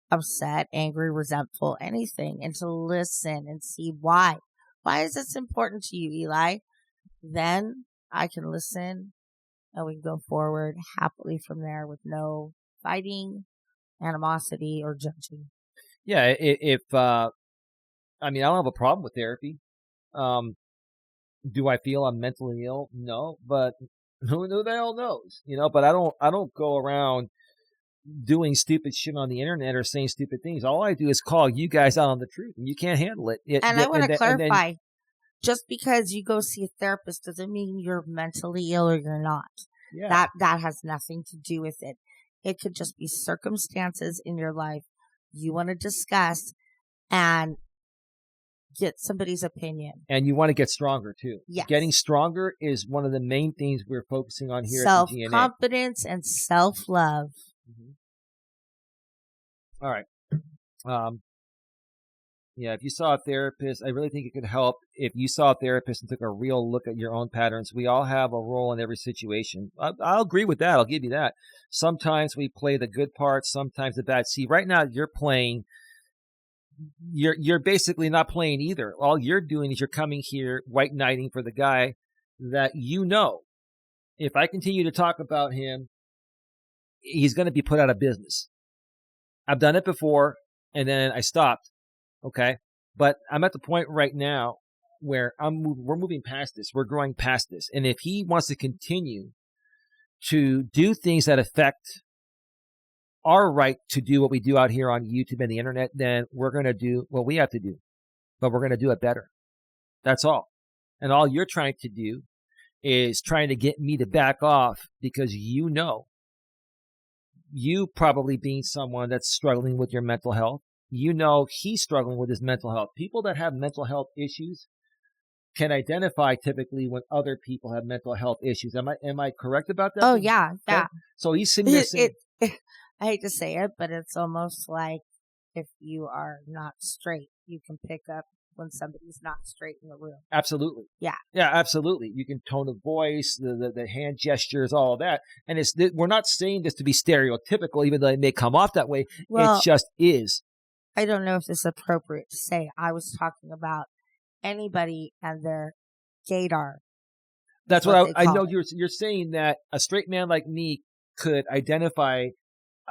upset, angry, resentful, anything, and to listen and see why. Why is this important to you, Eli? Then I can listen and we can go forward happily from there with no fighting, animosity, or judging. Yeah, I don't have a problem with therapy. Do I feel I'm mentally ill? No, but who the hell knows? But I don't go around doing stupid shit on the internet or saying stupid things. All I do is call you guys out on the truth, and you can't handle it. And I want to clarify, just because you go see a therapist doesn't mean you're mentally ill or you're not. Yeah. That has nothing to do with it. It could just be circumstances in your life you want to discuss and get somebody's opinion. And you want to get stronger too. Yes. Getting stronger is one of the main things we're focusing on here at the GNA. Self-confidence and self-love. Mm-hmm. All right. If you saw a therapist, I really think it could help if you saw a therapist and took a real look at your own patterns. We all have a role in every situation. I'll agree with that. I'll give you that. Sometimes we play the good parts, sometimes the bad. See, right now you're playing, you're basically not playing either. All you're doing is you're coming here white knighting for the guy that if I continue to talk about him, he's going to be put out of business. I've done it before and then I stopped. Okay. But I'm at the point right now where we're moving past this. We're growing past this. And if he wants to continue to do things that affect our right to do what we do out here on YouTube and the internet, then we're going to do what we have to do, but we're going to do it better. That's all. And all you're trying to do is trying to get me to back off because you probably being someone that's struggling with your mental health, he's struggling with his mental health. People that have mental health issues can identify typically when other people have mental health issues. Am I correct about that? Oh, yeah. Okay. Yeah. So he's sitting there saying, I hate to say it, but it's almost like if you are not straight, you can pick up when somebody's not straight in the room. Absolutely. Yeah. Yeah, absolutely. You can tone of voice, the hand gestures, all of that. And we're not saying this to be stereotypical, even though it may come off that way. Well, it just is. I don't know if this is appropriate to say. I was talking about anybody and their gaydar. That's what I know. You're saying that a straight man like me could identify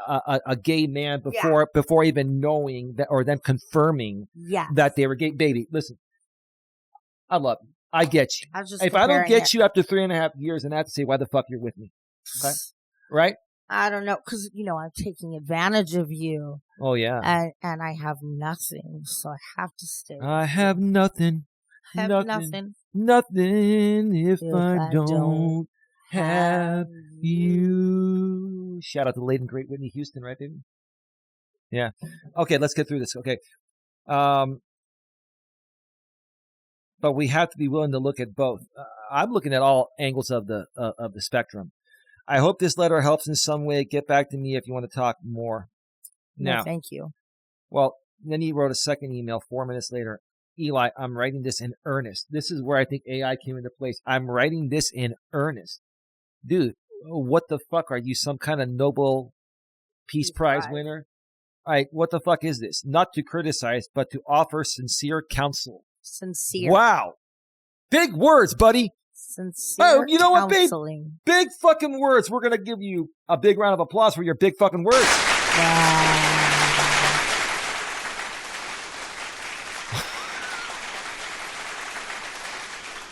a gay man before even knowing that, or them confirming that they were gay. Baby, listen, I love you. I get you. If I don't get you after 3.5 years, then I have to say, why the fuck you're with me? Okay? Right? I don't know, because, I'm taking advantage of you. Oh, yeah. And I have nothing, so I have to stay. I have nothing. Nothing if I don't have you. Shout out to the late and great Whitney Houston, right, baby? Yeah. Okay, let's get through this. Okay. But we have to be willing to look at both. I'm looking at all angles of the spectrum. I hope this letter helps in some way. Get back to me if you want to talk more. Now, thank you. Well, then he wrote a second email 4 minutes later. Eli, I'm writing this in earnest. This is where I think AI came into place. I'm writing this in earnest. Dude, what the fuck? Are you some kind of Nobel Peace Prize winner? All right, what the fuck is this? Not to criticize, but to offer sincere counsel. Sincere. Wow. Big words, buddy. Sincere. Oh, you know what, babe? Counseling. Big fucking words. We're going to give you a big round of applause for your big fucking words. Wow.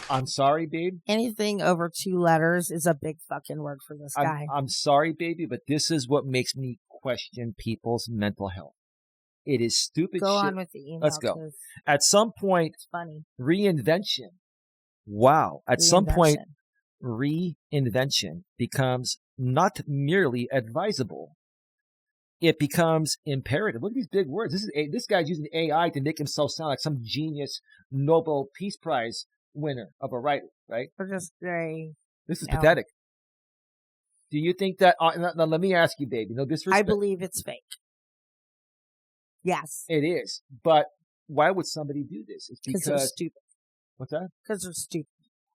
I'm sorry, babe. Anything over 2 letters is a big fucking word for this guy. I'm sorry, baby, but this is what makes me question people's mental health. It is stupid Go shit. on with the email. Let's go. At some point, it's funny. Reinvention. Wow. At some point, reinvention becomes not merely advisable. It becomes imperative. Look at these big words. This guy's using AI to make himself sound like some genius Nobel Peace Prize winner of a writer, right? We're just very. This is pathetic. Do you think that? Now, let me ask you, baby. No disrespect. I believe it's fake. Yes, it is. But why would somebody do this? It's because they're stupid. What's that? Because they're stupid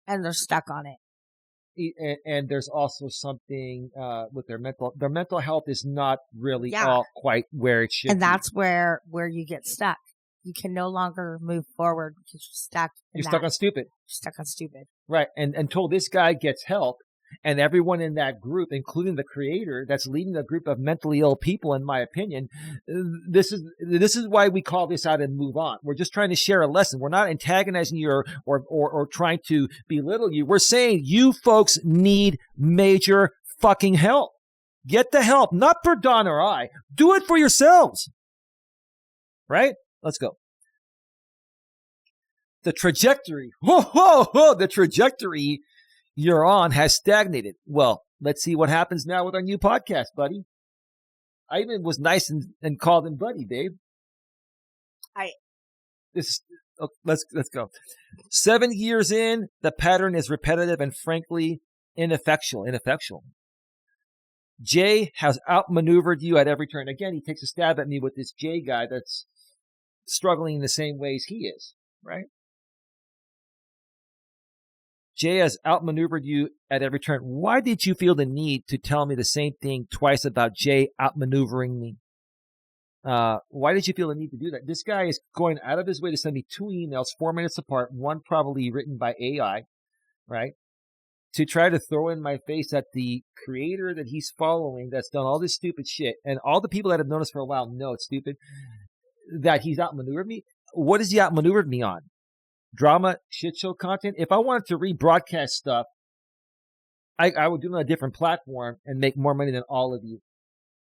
and they're stuck on it. And there's also something with their mental health is not really all quite where it should. And that's where you get stuck. You can no longer move forward because you're stuck. You're stuck on stupid. You're stuck on stupid. Right. And until this guy gets help, and everyone in that group, including the creator that's leading a group of mentally ill people, in my opinion, this is why we call this out and move on. We're just trying to share a lesson. We're not antagonizing you or trying to belittle you. We're saying you folks need major fucking help. Get the help, not for Don or I. Do it for yourselves. Right? Let's go. The trajectory, the trajectory you're on has stagnated. Well, let's see what happens now with our new podcast, buddy. I even was nice and called him buddy, babe. Let's go. 7 years in, the pattern is repetitive and frankly ineffectual. Jay has outmaneuvered you at every turn. Again, he takes a stab at me with this Jay guy that's struggling in the same ways he is, right? Jay has outmaneuvered you at every turn. Why did you feel the need to tell me the same thing twice about Jay outmaneuvering me? Why did you feel the need to do that? This guy is going out of his way to send me 2 emails 4 minutes apart, one probably written by AI, right? To try to throw in my face that the creator that he's following that's done all this stupid shit, and all the people that have known us for a while know it's stupid, that he's outmaneuvered me. What has he outmaneuvered me on? Drama, shit show content. If I wanted to rebroadcast stuff, I would do it on a different platform and make more money than all of you,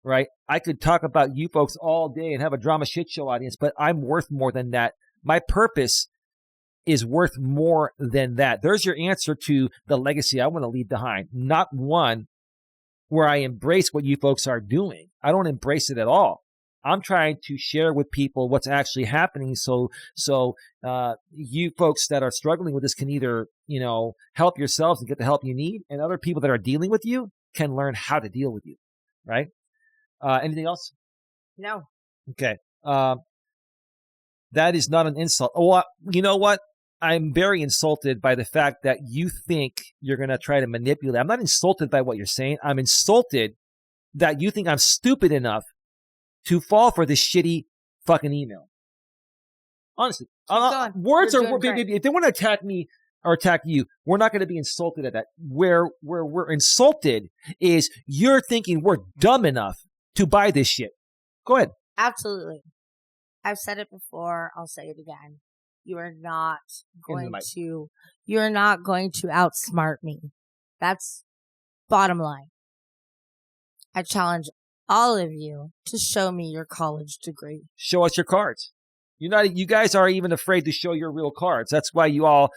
right? I could talk about you folks all day and have a drama shit show audience, but I'm worth more than that. My purpose is worth more than that. There's your answer to the legacy I want to leave behind. Not one where I embrace what you folks are doing. I don't embrace it at all. I'm trying to share with people what's actually happening, so you folks that are struggling with this can either, help yourselves and get the help you need, and other people that are dealing with you can learn how to deal with you, right? Anything else? No. Okay. That is not an insult. Oh, you know what? I'm very insulted by the fact that you think you're going to try to manipulate. I'm not insulted by what you're saying. I'm insulted that you think I'm stupid enough to fall for this shitty fucking email. Honestly, words are, if they want to attack me or attack you, we're not going to be insulted at that. Where we're insulted is you're thinking we're dumb enough to buy this shit. Go ahead. Absolutely. I've said it before. I'll say it again. You are not going to outsmart me. That's bottom line. I challenge all of you to show me your college degree. Show us your cards. You guys are even afraid to show your real cards. That's why you all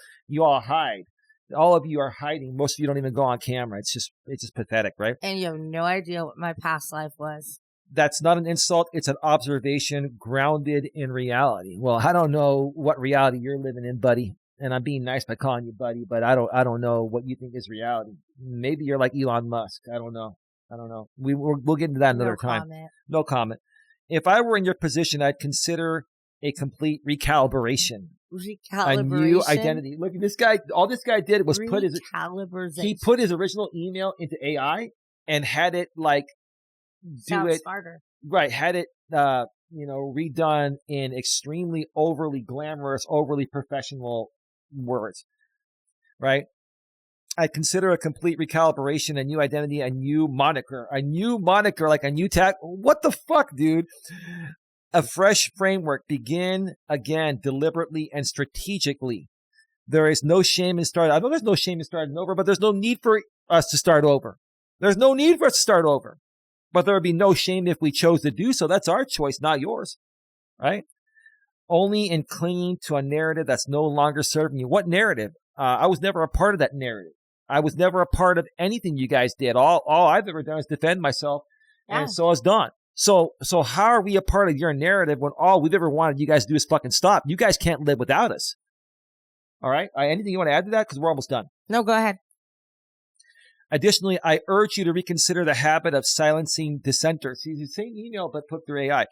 hide. All of you are hiding. Most of you don't even go on camera. It's just pathetic, right? And you have no idea what my past life was. That's not an insult. It's an observation grounded in reality. Well, I don't know what reality you're living in, buddy. And I'm being nice by calling you buddy, but I don't know what you think is reality. Maybe you're like Elon Musk. I don't know. We'll get into that another time. No comment. If I were in your position, I'd consider a complete recalibration. A new identity. Look, this guy, all this guy did was put his original email into AI and had it smarter. Right. Had it, redone in extremely overly glamorous, overly professional words. Right. I consider a complete recalibration, a new identity, a new moniker, like a new tag. What the fuck, dude? A fresh framework. Begin again, deliberately and strategically. There is no shame in starting. I know there's no shame in starting over, but there's no need for us to start over. There's no need for us to start over. But there would be no shame if we chose to do so. That's our choice, not yours. Right? Only in clinging to a narrative that's no longer serving you. What narrative? I was never a part of that narrative. I was never a part of anything you guys did. All I've ever done is defend myself, and so is Dawn. So how are we a part of your narrative when all we've ever wanted you guys to do is fucking stop? You guys can't live without us. All right? Anything you want to add to that? Because we're almost done. No, go ahead. Additionally, I urge you to reconsider the habit of silencing dissenters. See, the same email, but put through AI.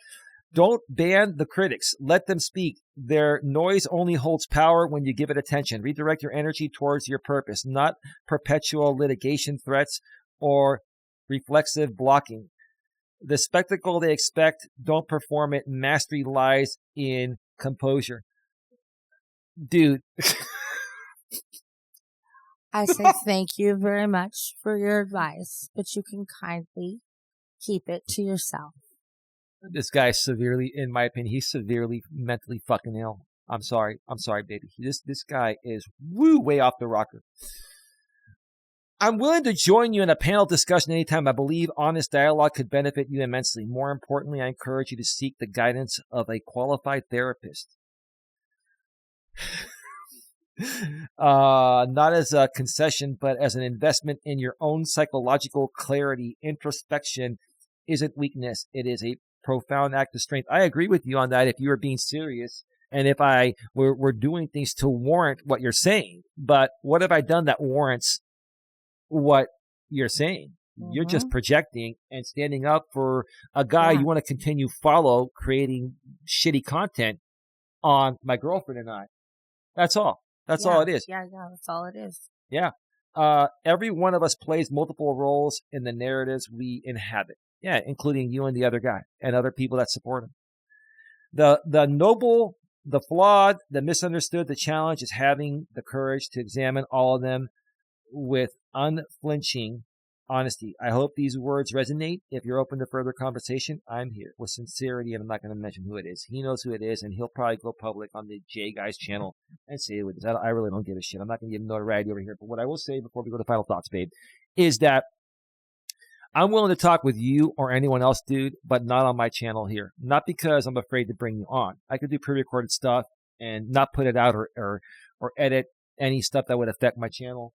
Don't ban the critics. Let them speak. Their noise only holds power when you give it attention. Redirect your energy towards your purpose, not perpetual litigation threats or reflexive blocking. The spectacle they expect, don't perform it. Mastery lies in composure. Dude. I say thank you very much for your advice, but you can kindly keep it to yourself. This guy severely, in my opinion, he's severely mentally fucking ill. I'm sorry, baby. This guy is way off the rocker. I'm willing to join you in a panel discussion anytime. I believe honest dialogue could benefit you immensely. More importantly, I encourage you to seek the guidance of a qualified therapist. Not as a concession, but as an investment in your own psychological clarity. Introspection isn't weakness. It is a profound act of strength. I agree with you on that if you were being serious and if we're doing things to warrant what you're saying. But what have I done that warrants what you're saying? Mm-hmm. You're just projecting and standing up for a guy you want to continue follow, creating shitty content on my girlfriend and I. That's all. That's all it is. Yeah, that's all it is. Yeah. Every one of us plays multiple roles in the narratives we inhabit. Yeah, including you and the other guy and other people that support him. The noble, the flawed, the misunderstood, the challenge is having the courage to examine all of them with unflinching honesty. I hope these words resonate. If you're open to further conversation, I'm here with sincerity, and I'm not going to mention who it is. He knows who it is, and he'll probably go public on the J Guys channel and say it. I really don't give a shit. I'm not going to give him notoriety over here. But what I will say before we go to final thoughts, babe, is that I'm willing to talk with you or anyone else, dude, but not on my channel here. Not because I'm afraid to bring you on. I could do pre-recorded stuff and not put it out or edit any stuff that would affect my channel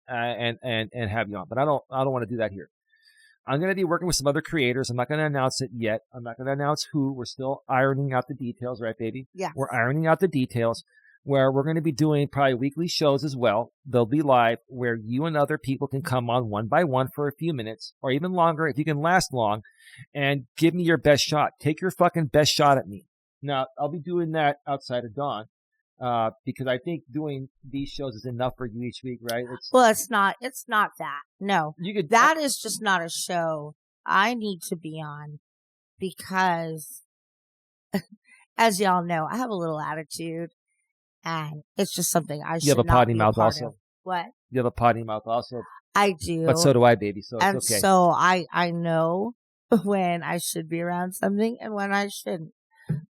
and have you on. But I don't want to do that here. I'm going to be working with some other creators. I'm not going to announce it yet. I'm not going to announce who. We're still ironing out the details, right, baby? Yeah. We're ironing out the details where we're going to be doing probably weekly shows as well. They'll be live where you and other people can come on one by one for a few minutes or even longer if you can last long and give me your best shot. Take your fucking best shot at me. Now, I'll be doing that outside of Dawn because I think doing these shows is enough for you each week, right? Well, it's not that. No. That is just not a show I need to be on because, as y'all know, I have a little attitude. And it's just something I should not be a part of. You have a potty mouth also. What? You have a potty mouth also. I do. But so do I, baby. So and it's okay. So I know when I should be around something and when I shouldn't.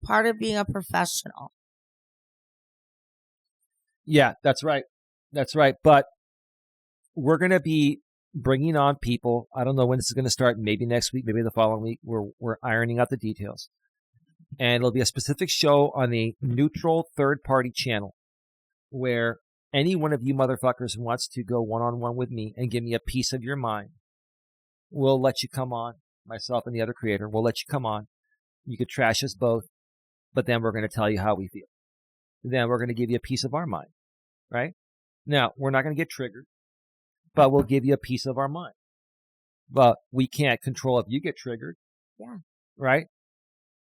Part of being a professional. Yeah, that's right. That's right. But we're going to be bringing on people. I don't know when this is going to start. Maybe next week, maybe the following week. We're ironing out the details. And it'll be a specific show on a neutral third-party channel where any one of you motherfuckers who wants to go one-on-one with me and give me a piece of your mind, we'll let you come on. Myself and the other creator, we'll let you come on. You could trash us both, but then we're going to tell you how we feel. Then we're going to give you a piece of our mind, right? Now, we're not going to get triggered, but we'll give you a piece of our mind. But we can't control if you get triggered. Yeah. Right?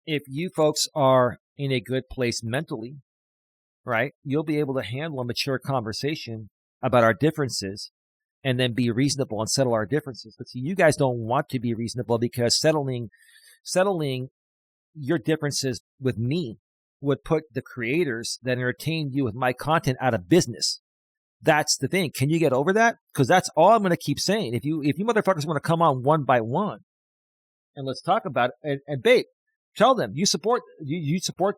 If you folks are in a good place mentally, right, you'll be able to handle a mature conversation about our differences and then be reasonable and settle our differences. But see, you guys don't want to be reasonable because settling your differences with me would put the creators that entertain you with my content out of business. That's the thing. Can you get over that? Because that's all I'm going to keep saying. If you motherfuckers want to come on one by one and let's talk about it, and babe, tell them you support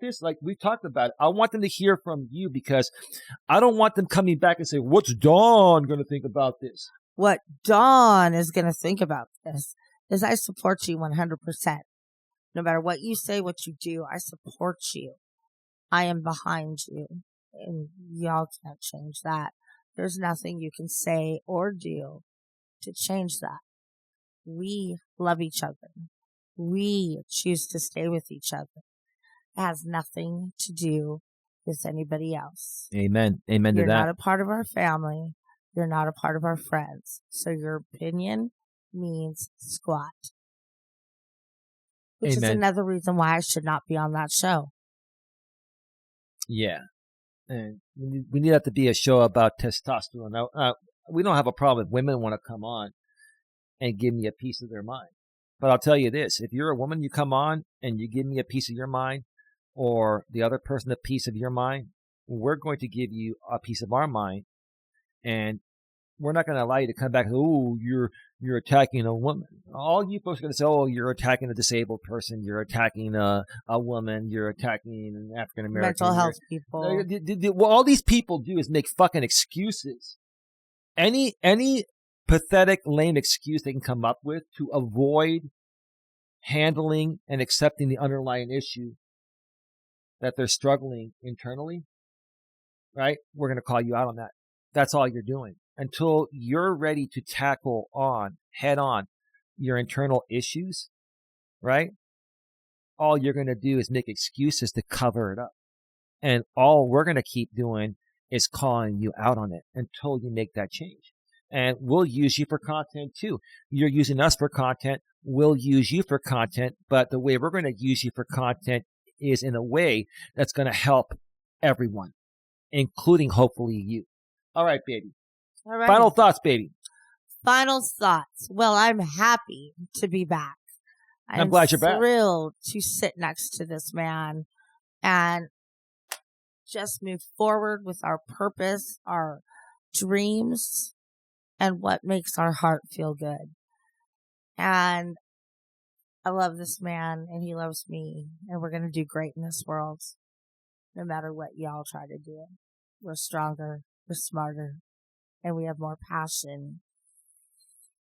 this. Like we've talked about it. I want them to hear from you because I don't want them coming back and say, "What's Dawn going to think about this?" What Dawn is going to think about this is I support you 100%. No matter what you say, what you do, I support you. I am behind you, and y'all can't change that. There's nothing you can say or do to change that. We love each other. We choose to stay with each other. It has nothing to do with anybody else. Amen. Amen to that. You're not a part of our family. You're not a part of our friends. So your opinion means squat. Which Amen. is another reason why I should not be on that show. Yeah. And we need that to be a show about testosterone. Now, we don't have a problem if women want to come on and give me a piece of their mind. But I'll tell you this, if you're a woman, you come on and you give me a piece of your mind or the other person a piece of your mind, we're going to give you a piece of our mind. And we're not going to allow you to come back and, oh, you're attacking a woman. All you folks are going to say, oh, you're attacking a disabled person. You're attacking a woman. You're attacking an African-American. Mental health people. Well, all these people do is make fucking excuses. Any pathetic, lame excuse they can come up with to avoid handling and accepting the underlying issue that they're struggling internally, right? We're going to call you out on that. That's all you're doing. Until you're ready to tackle head on your internal issues, right? All you're going to do is make excuses to cover it up. And all we're going to keep doing is calling you out on it until you make that change. And we'll use you for content too. You're using us for content. We'll use you for content. But the way we're going to use you for content is in a way that's going to help everyone, including hopefully you. All right, baby. All right. Final thoughts, baby. Final thoughts. Well, I'm happy to be back. I'm glad you're back. I'm thrilled to sit next to this man and just move forward with our purpose, our dreams, and what makes our heart feel good. And I love this man and he loves me and we're going to do great in this world. No matter what y'all try to do. We're stronger, we're smarter, and we have more passion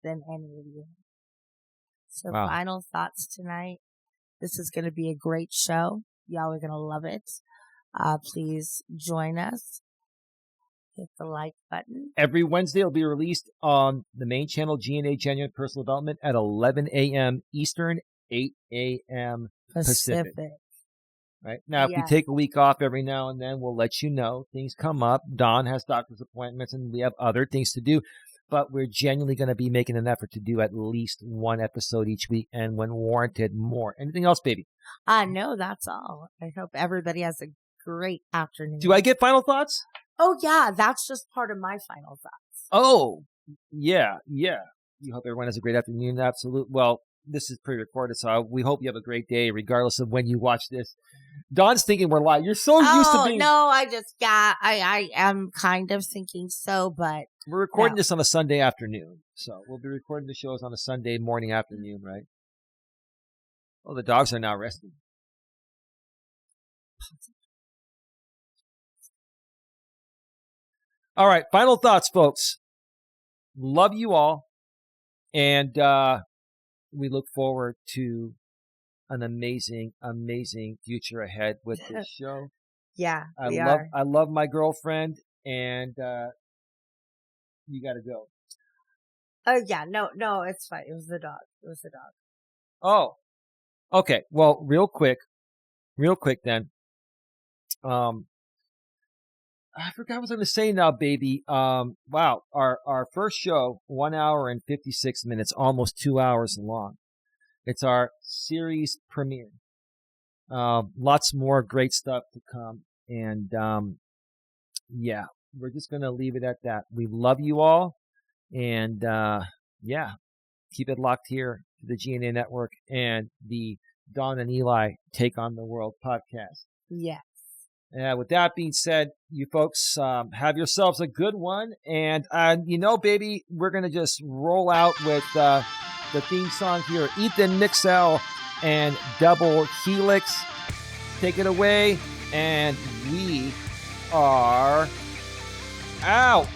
than any of you. So Wow. final thoughts tonight. This is going to be a great show. Y'all are going to love it. Please join us. Hit the like button. Every Wednesday it'll be released on the main channel, G&A Genuine Personal Development, at 11 a.m. Eastern, 8 a.m. Pacific. Right? Now, if we take a week off every now and then, we'll let you know. Things come up. Dawn has doctor's appointments, and we have other things to do. But we're genuinely going to be making an effort to do at least one episode each week, and when warranted, more. Anything else, baby? No, that's all. I hope everybody has a great afternoon. Do I get final thoughts? Oh, yeah. That's just part of my final thoughts. Oh, yeah. You hope everyone has a great afternoon. Absolutely. Well, this is pre-recorded, so we hope you have a great day, regardless of when you watch this. Dawn's thinking we're live. You're so used to being... No, I am kind of thinking so, but... We're recording this on a Sunday afternoon, so we'll be recording the shows on a Sunday morning afternoon, right? Oh, the dogs are now resting. All right, final thoughts, folks. Love you all, and we look forward to an amazing, amazing future ahead with this show. Yeah, I love my girlfriend, and you got to go. Oh, yeah. No, it's fine. It was the dog. Oh, okay. Well, real quick then. I forgot what I was going to say now, baby. Wow. Our first show, 1 hour and 56 minutes, almost 2 hours long. It's our series premiere. Lots more great stuff to come. And, yeah, we're just going to leave it at that. We love you all. And, yeah, keep it locked here to the G&A Network and the Dawn and Eli Take on the World podcast. Yes. With that being said, you folks, have yourselves a good one. And, baby, we're going to just roll out with the theme song here. Ethan Mixel and Double Helix. Take it away. And we are out.